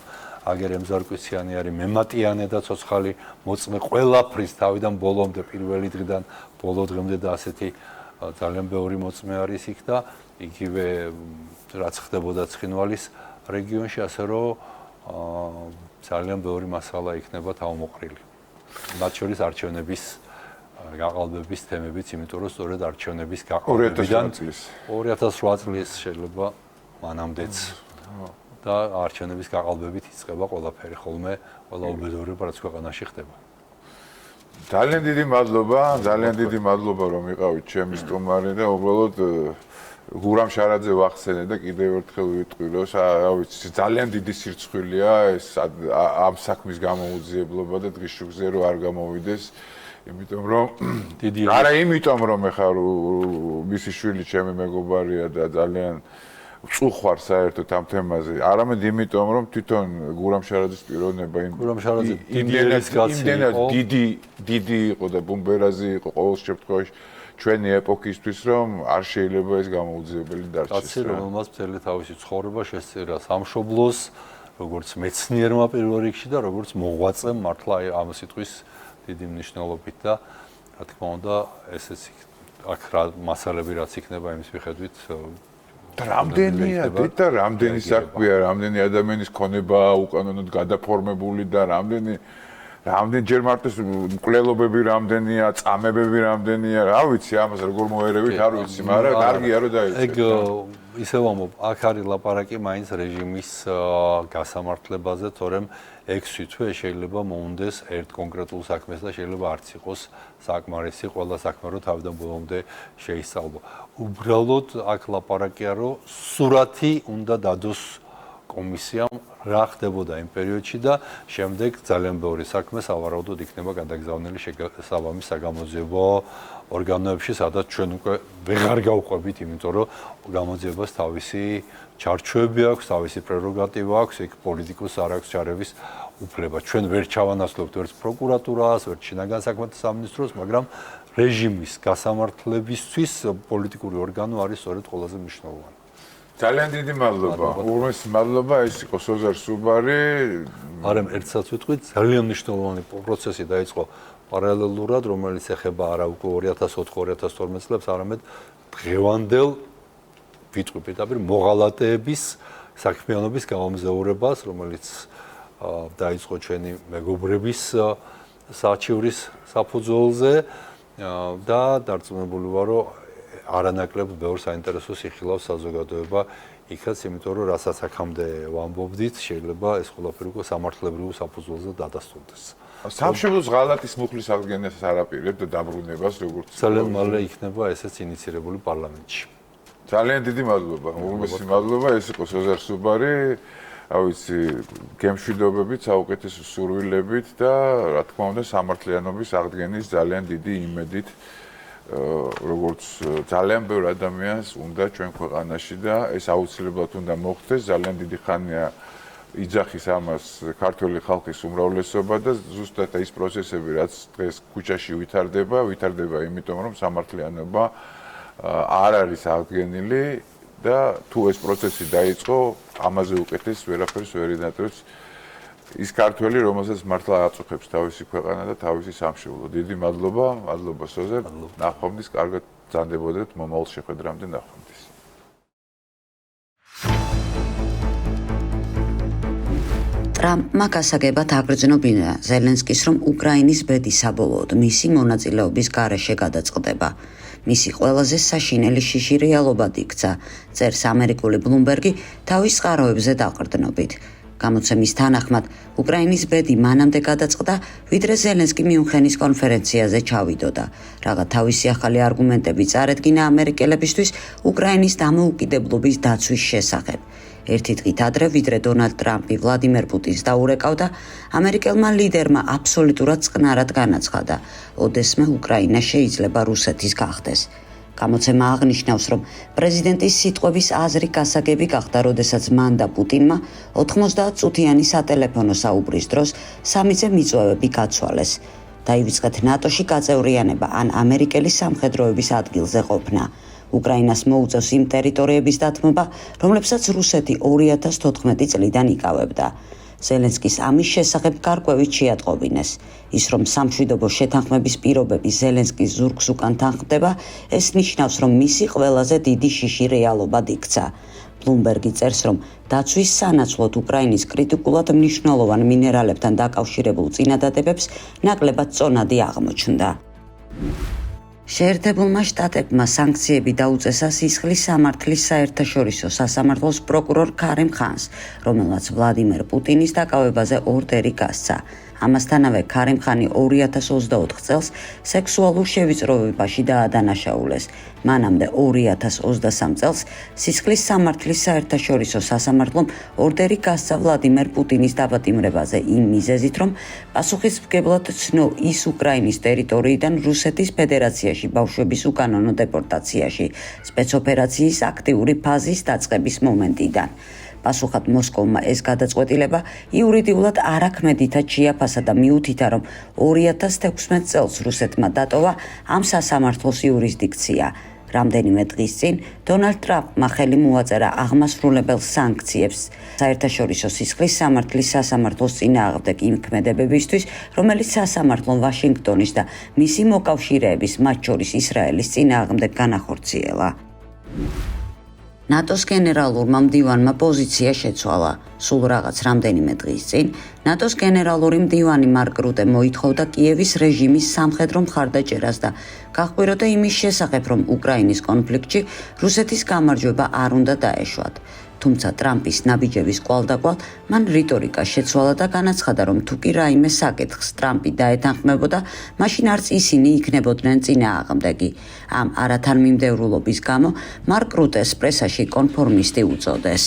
აგერ ემზარკვიციანი არის მემატიანე და ცოცხალი მოწმე ყველაფრის თავიდან ბოლომდე პირველი დღიდან ბოლო დღემდე და ასეთი ძალიან ბევრი მოწმე არის იქ და იგივე რაც ხდებოდა ცხინვალის რეგიონში, ასე რომ ძალიან ბევრი მასალა იქნება თავმოყრილი. მათ შორის არჩევნების გაყალბების თემებიც, იმიტომ რომ სწორედ არჩევნების გაყალბებიდან 2008 წლის შეიძლება მანამდეც და არჩევნების გაყალბებით იწყება ყველაფერი, ხოლმე ყველა უბედურება რაც ქვეყანაში ხდება. ძალიან დიდი მადლობა რომ იყავით ჩემი სტუმარი და უბრალოდ გურამ შარაძე ვახსენე და კიდევ ერთხელ ვიტყვი რომ რა ვიცი ძალიან დიდი სირცხვილია ეს ამ საქმის გამოუძიებლობა და დღის შუქზე რომ არ გამოვიდეს, იმიტომ რომ არა იმიტომ რომ ეხლა მისი შვილი ჩემი მეგობარია და ძალიან წუხვარ საერთოდ ამ თემაზე. არამედ იმიტომ, რომ თვითონ გურამ შარაძის პიროვნება გურამ შარაძე იმდენად დიდი იყო და ბუმბერაზი იყო ყოველ შემთხვევაში ჩვენი ეპოქისთვის, რომ არ შეიძლება ეს გამოუძიებელი დარჩეს. კაცი, რომელმაც მთელი თავისი ცხოვრება შესწირა სამშობლოს, როგორც მეცნიერმა პირველ რიგში და როგორც მოღვაწემ, მართლა ამ სიტყვის დიდი მნიშვნელობით და რა თქმა უნდა, ესეც აქ რა მასალები რაც იქნება იმის მიხედვით რამდენი საქმეა, რამდენი ადამიანის ქონება უკანონოდ გადაფორმებული და რამდენჯერ მარტო მკვლელობები რამდენია, წამებები რამდენია, რა ვიცი, ამას როგორ მოერევით, არ ვიცი, მაგრამ კარგია რომ დაიწყეთ. ეგ ისევ ამბობ, აქ არის ლაპარაკი მაინც რეჟიმის გასამართლებაზე, თორემ 6 თვე შეიძლება მოუნდეს ერთ კონკრეტულ საქმეს და შეიძლება არც იყოს საკმარისი ყველა საქმე რო თავიდან ბოლომდე შეისწავლო. უბრალოდ აქ ლაპარაკია, რომ სურათი უნდა დადოს კომისიამ რა ხდებოდა იმ პერიოდში და შემდეგ ძალიან ბევრი საქმე სავარაუდოდ იქნება გადაგზავნილი სავამის საგამოძიებო ორგანოებში, სადაც ჩვენ უკვე ვეღარ გავყვებით, იმიტომ რომ გამოძიებას თავისი ჩარჩოები აქვს, თავისი პრეროგატივა აქვს, იქ პოლიტიკოს არ აქვს ჩარევის უფლება. ჩვენ ვერ ჩავანაცვლებთ ვერც პროკურატურას, ვერც შინაგან საქმეთა სამინისტროს, მაგრამ რეჟიმის გასამართლებისთვის პოლიტიკური ორგანო არის სწორედ ყველაზე მნიშვნელოვანი. ძალიან დიდი მადლობა. უღრმესი მადლობა, ეს იყო სოზარ სუბარი. არამ ერთსაც ვიტყვი, ძალიან მნიშვნელოვანი პროცესი დაიწყო პარალელურად, რომელიც ეხება არა უკვე 2004-2012 წლებს, არამედ დღევანდელ ვიტყვი პირდაპირ მოღალატეების საქმიანობის გამომზეურებას, რომელიც დაიწყო ჩვენი მეგობრების საჩივრის საფუძველზე და დარწმუნებული ვარ, რომ არანაკლებ ბევრ საინტერესოს იხილავს საზოგადოება იქაც, იმიტომ რომ რასაც აქამდე ვამბობდით, შეიძლება ეს ყველაფერი უკვე სამართლებრივ საფუძველზე დადასტურდეს. სამშობლოს ღალატის მუხლის აღდგენას არაპირებ და დაბრუნებას როგორც ძალიან მალე იქნება ესეც ინიცირებული პარლამენტში. ძალიან დიდი მადლობა. უღრმესი მადლობა, ეს იყო სოზარ სუბარი. რა ვიცი, გემშვიდობებით, საუკეთესო სურვილებით და რა თქმა უნდა სამართლიანობის აღდგენის ძალიან დიდი იმედით. როგორც ძალიან ბევრ ადამიანს უნდა ჩვენ ქვეყანაში და ეს აუცილებლად უნდა მოხდეს. ძალიან დიდი ხანია იძახის ამას ქართული ხალხის უმრავლესობა და ზუსტად ის პროცესები, რაც დღეს ქუჩაში ვითარდება იმიტომ, რომ სამართლიანობა არ არის აღდგენილი და თუ ეს პროცესი დაიწყო, ამაზე უკეთეს ვერაფერს ვერ ინატრებს ის ქართველი, რომელსაც მართლა აწუხებს თავისი ქვეყანა და თავისი სამშობლო. დიდი მადლობა, მადლობა სოზარ. ნახვამდის, კარგად ბრძანდებოდეთ მომავალ შეხვედრამდე ნახვამდის. ტრამპმა გასაგებად აგრძნობინა ზელენსკის, რომ უკრაინის ბედი საბოლოოდ მისი მონაწილეობის გარეშე გადაწყდება. მისი ყველაზე საშინელი შიში რეალობად იქცა, წერს ამერიკული ბლუმბერგი თავის წყაროებზე დაყრდნობით. გამოცემის თანახმად, უკრაინის ბედი მანამდე გადაწყდა, ვიდრე ზელენსკი მიუნხენის კონფერენციაზე ჩავიდოდა. რაღა თავისი ახალი არგუმენტები წარედგინა ამერიკელებისთვის უკრაინის დამოუკიდებლობის დაცვის შესახებ. ერთი დღით ადრე, ვიდრე დონალდ ტრამპი ვლადიმერ პუტინს დაურეკავდა, ამერიკელმა ლიდერმა აბსოლუტურად წყნარად განაცხადა, ოდესმე უკრაინა შეიძლება რუსეთის გახდეს. გამოცემა აღნიშნავს, რომ პრეზიდენტის სიტყვების აზრი გასაგები გახდა, როდესაც მან და პუტინმა 90 წუთიანი სატელეფონო საუბრის დროს სამიძე მიწვევები გაცვალეს. დაივიწყეთ ნატოში გაწევრიანება ან ამერიკელი სამხედროების ადგილზე ყოფნა. უკრაინას მოუწევს იმ ტერიტორიების დათმობა, რომლებსაც რუსეთი 2014 წლიდან იკავებდა. ზელენსკის ამის შესახებ გარკვევით შეატყობინეს. ის, რომ სამშვიდობო შეთანხმების პირობები ზელენსკის ზურგს უკან თანხმდება, ეს ნიშნავს, რომ მისი ყველაზე დიდი შიში რეალობად იქცა. ბლუმბერგი წერს, რომ დაცვის სანაცვლოდ უკრაინის კრიტიკულად მნიშვნელოვან მინერალებთან დაკავშირებულ წინადადებებს ნაკლებად წონადი აღმოჩნდა. შეერთებულმა შტატებმა სანქციები დაუწესა სისხლის სამართლის საერთაშორისო სასამართლოს პროკურორ ქარემ ხანს, რომელმაც ვლადიმერ პუტინის დაკავებაზე ორდერი გასცა. ამასთანავე ქარიმ ხანი 2024 წელს სექსუალურ შევიწროებაში დაადანაშაულეს. მანამდე 2023 წელს სისხლის სამართლის საერთაშორისო სასამართლომ ორდერი გასცა ვლადიმერ პუტინის დაპატიმრებაზე იმ მიზეზით, რომ პასუხისმგებლად ცნო ის უკრაინის ტერიტორიიდან რუსეთის ფედერაციაში ბავშვების უკანონო დეპორტაციაში სპეცოპერაციის აქტიური ფაზის დაწყების მომენტიდან. პასუხად მოსკოვმა ეს გადაწყვეტილება იურიდიულად არაქმედითად შეაფასა და მიუთითა, რომ 2016 წელს რუსეთმა დატოვა ამ სასამართლოს იურისდიქცია. რამდენიმე დღის წინ დონალდ ტრამპმა ხელი მოაწერა აღმასრულებელ სანქციებს საერთაშორისო სისხლის სამართლის სასამართლოს წინააღმდეგ იმ ქმედებებისთვის, რომელიც სასამართლომ ვაშინგტონის და მისი მოკავშირეების, მათ შორის ისრაელის წინააღმდეგ განახორციელა. ნატოს გენერალურმა მდივანმა პოზიცია შეცვალა. სულ რაღაც რამდენიმე დღის წინ ნატოს გენერალური მდივანი მარკ რუტე მოითხოვდა კიევის რეჟიმის სამხედრო მხარდაჭერას და გაჰყვიროდა იმის შესახებ, რომ უკრაინის კონფლიქტში რუსეთის გამარჯვება არ უნდა დაეშვათ. თუმცა ტრამპის ნაბიჯების კვალდაკვალ მან რიტორიკა შეცვალა და განაცხადა, რომ თუ კი რაიმე საკითხს ტრამპი დაეთანხმებოდა, მაშინ არც ისინი იქნებოდნენ წინააღმდეგი. ამ არათანმიმდევრულობის გამო მარკ რუტეს პრესაში კონფორმისტი უწოდეს.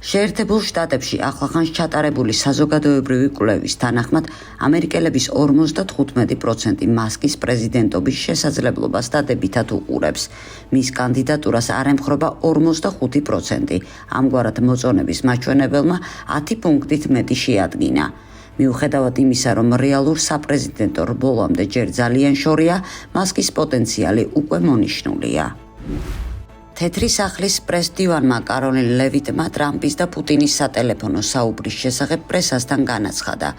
შეერთებულ შტატებში ახლახანს ჩატარებული საზოგადოებრივი კვლევის თანახმად, ამერიკელების 55% მასკის პრეზიდენტობის შესაძლებლობას დადებითად უყურებს. მის კანდიდატურას არ ემხრობა 45%. ამგვარად მოწონების მაჩვენებელმა 10 პუნქტით მეტი შეადგინა. მიუხედავად იმისა, რომ რეალურ საპრეზიდენტო რბოლამდე ჯერ ძალიან შორია, მასკის პოტენციალი უკვე მონიშნულია. თეთრი სახლის პრეს-დივანმა კაროლინ ლევიტმა ტრამპის და პუტინის სატელეფონო საუბრის შესახებ პრესასთან განაცხადა.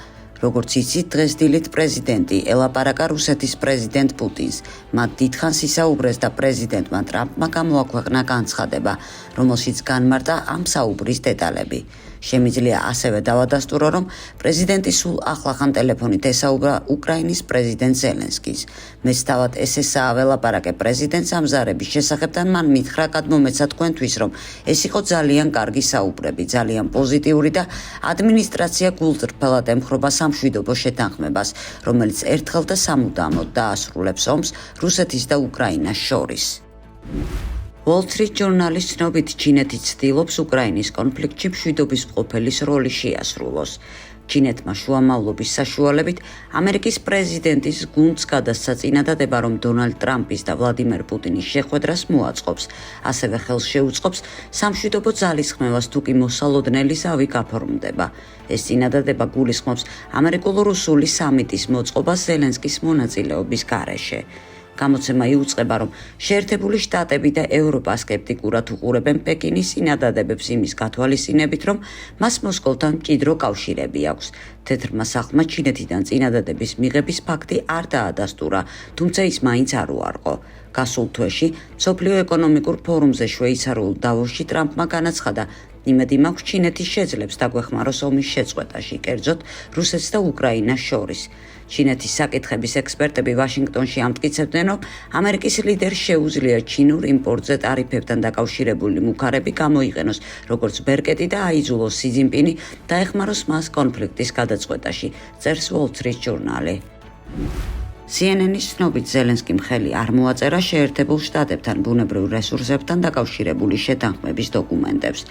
როგორც იცით, დღეს დილით პრეზიდენტი ელაპარაკა რუსეთის პრეზიდენტ პუტინს. მათ დიდხანს ისაუბრეს და პრეზიდენტმა ტრამპმა გამოაქვეყნა განცხადება, რომელშიც განმარტა ამ საუბრის დეტალები. შემიძლია ასევე დავადასტურო, რომ პრეზიდენტი სულ ახლახან ტელეფონით ესაუბრა უკრაინის პრეზიდენტ ზელენსკის. მეც თავად ესესაა ველაპარაკე პრეზიდენტს ამ ზარების შესახებ და მან მითხრა გადმომეცა თქვენთვის, რომ ეს იყო ძალიან კარგი საუბრები, ძალიან პოზიტიური და ადმინისტრაცია გულწრფელად ემხრობა სამშვიდობო შეთანხმებას, რომელიც ერთხელ და სამუდამოდ დაასრულებს ომს რუსეთის და უკრაინას შორის. Wall Street Journal-ის ცნობით, ჩინეთი ცდილობს უკრაინის კონფლიქტში მშვიდობის მყოფელის როლი შეასრულოს. ჩინეთმა შუამავლობის საშუალებით ამერიკის პრეზიდენტის გუნდს გადასცა წინადადება, რომ დონალდ ტრამპის და ვლადიმერ პუტინის შეხვედრას მოაწყობს. ასევე ხელს შეუწყობს სამშვიდობო ძალისხმევას, თუ კი მოსალოდნელი ზავი გაფორმდება. ეს წინადადება გულისხმობს ამერიკულ-რუსული სამიტის მოწყობას ზელენსკის მონაწილეობის გარეშე. გამოცემა იუწყება, რომ შეერთებული შტატები და ევროპა სკეპტიკურად უყურებენ პეკინის წინადადებებს იმის გათვალისწინებით, რომ მას მოსკოვთან მჭიდრო კავშირები აქვს. თეთრმა სახლმა ჩინეთიდან წინადადების მიღების ფაქტი არ დაადასტურა, თუმცა ის მაინც არ უარყო. გასულ თვეში მსოფლიო ეკონომიკურ ფორუმზე შვეიცარიულ დავოსში ტრამპმა განაცხადა, იმედი მაქვს ჩინეთი შეძლებს დაგვეხმაროს ომის შეწყვეტაში, კერძოდ რუსეთს და უკრაინას შორის. ჩინეთის საკითხების ექსპერტები ვაშინგტონში ამტკიცებდნენ, რომ ამერიკის ლიდერს შეუძლია ჩინურ იმპორტზე ტარიფებთან დაკავშირებული მუქარები გამოიყენოს, როგორც ბერკეტი და აიძულოს სი ძინპინი დაეხმაროს მას კონფლიქტის გადაწყვეტაში, წერს Wall Street Journal. CNN-ის ცნობით, ზელენსკიმ ხელი არ მოაწერა შეერთებულ შტატებთან ბუნებრივ რესურსებთან დაკავშირებული შეთანხმების დოკუმენტებს.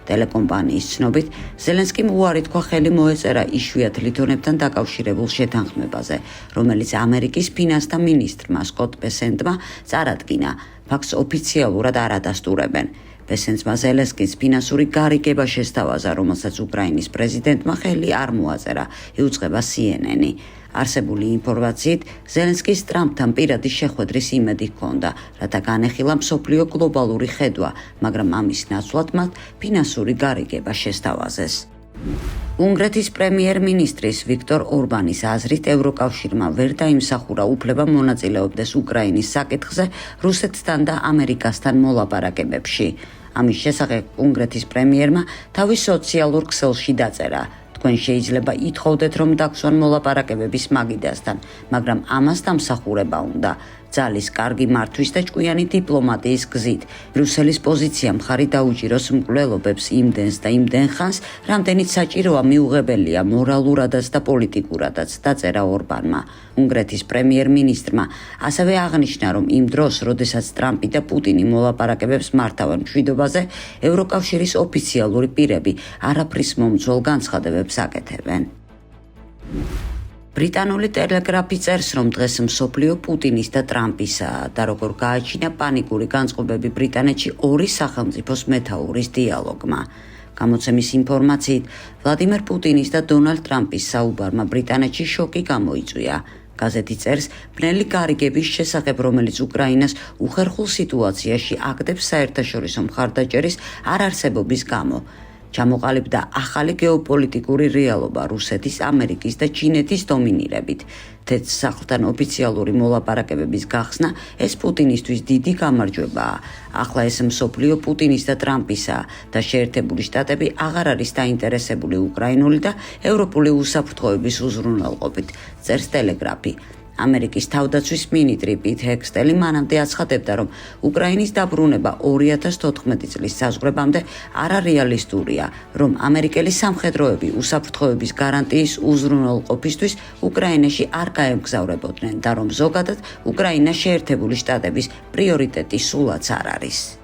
ტელეკომპანიის ცნობით, ზელენსკიმ უარი თქვა ხელი მოეწერა იშვიათ ლითონებთან დაკავშირებულ შეთანხმებაზე, რომელიც ამერიკის ფინანსთა მინისტრმა სკოტ ბესენტმა წარადგინა. ფაქტს ოფიციალურად არ ადასტურებენ. ბესენტმა ზელენსკის ფინანსური გარიგება შესთავაზა, რომელსაც უკრაინის პრეზიდენტმა ხელი არ მოაწერა, იუწყება CNN-ი. არსებული ინფორმაციით, ზელენსკის ტრამპთან პირადი შეხვედრის იმედი ჰქონდა, რათა განეხილა მსოფლიო გლობალური ხედვა, მაგრამ ამის ნაცვლად მათ ფინანსური გარიგება შესთავაზეს. უნგრეთის პრემიერ-მინისტრის ვიქტორ ორბანის აზრით, ევროკავშირმა ვერ დაიმსახურა უფლება მონაწილეობდეს უკრაინის საკითხზე რუსეთთან და ამერიკასთან მოლაპარაკებებში. ამის შესახებ უნგრეთის პრემიერმა თავის სოციალურ ქსელში დაწერა. თქვენ შეიძლება ითხოვდეთ, რომ დაგსვან მოლაპარაკებების მაგიდასთან, მაგრამ ამას დამსახურება უნდა. ძალის კარგი მართვის და ჭკვიანი დიპლომატიის გზით. ბრიუსელის პოზიცია მხარი დაუჭიროს მკვლელობებს იმდენს და იმდენ ხანს, რამდენიც საჭიროა მიუღებელია მორალურადაც და პოლიტიკურადაც, დაწერა ორბანმა. უნგრეთის პრემიერ-მინისტრმა ასევე აღნიშნა, რომ იმ დროს, როდესაც ტრამპი და პუტინი მოლაპარაკებებს მართავენ მშვიდობაზე, ევროკავშირის ოფიციალური პირები არაფრის მომცველ განცხადებებს აკეთებენ. ბრიტანული ტელეგრაფი წერს, რომ დღეს მსოფლიო პუტინის და ტრამპისა და როგორ გააჩინა პანიკური განწყობები ბრიტანეთში ორი სახელმწიფოს მეთაურის დიალოგმა. გამოცემის ინფორმაციით, ვლადიმერ პუტინის და დონალდ ტრამპის საუბარმა ბრიტანეთში შოკი გამოიწვია. გაზეთი წერს, ბნელი გარიგების შესახებ, რომელიც უკრაინას უხერხულ სიტუაციაში აგდებს საერთაშორისო მხარდაჭერის არარსებობის გამო. ჩამოყალიბდა ახალი გეოპოლიტიკური რეალობა რუსეთის, ამერიკის და ჩინეთის დომინირებით. თეთრ სახლთან ოფიციალური მოლაპარაკებების გახსნა ეს პუტინისთვის დიდი გამარჯვებაა. ახლა ეს მსოფლიო პუტინის და ტრამპისა და შეერთებული შტატები აღარ არის დაინტერესებული უკრაინული და ევროპული უსაფრთხოების უზრუნველყოფით, წერს ტელეგრაფი. ამერიკის თავდაცვის მინისტრი პიტ ჰექსტელი მანამდე აცხადებდა, რომ უკრაინის დაბრუნება 2014 წლის საზღვრებამდე არარეალისტურია, რომ ამერიკელი სამხედროები უსაფრთხოების გარანტიის უზრუნველყოფისთვის უკრაინაში არ გაემგზავრებოდნენ და რომ ზოგადად უკრაინა შეერთებული შტატების პრიორიტეტი სულაც არ არის.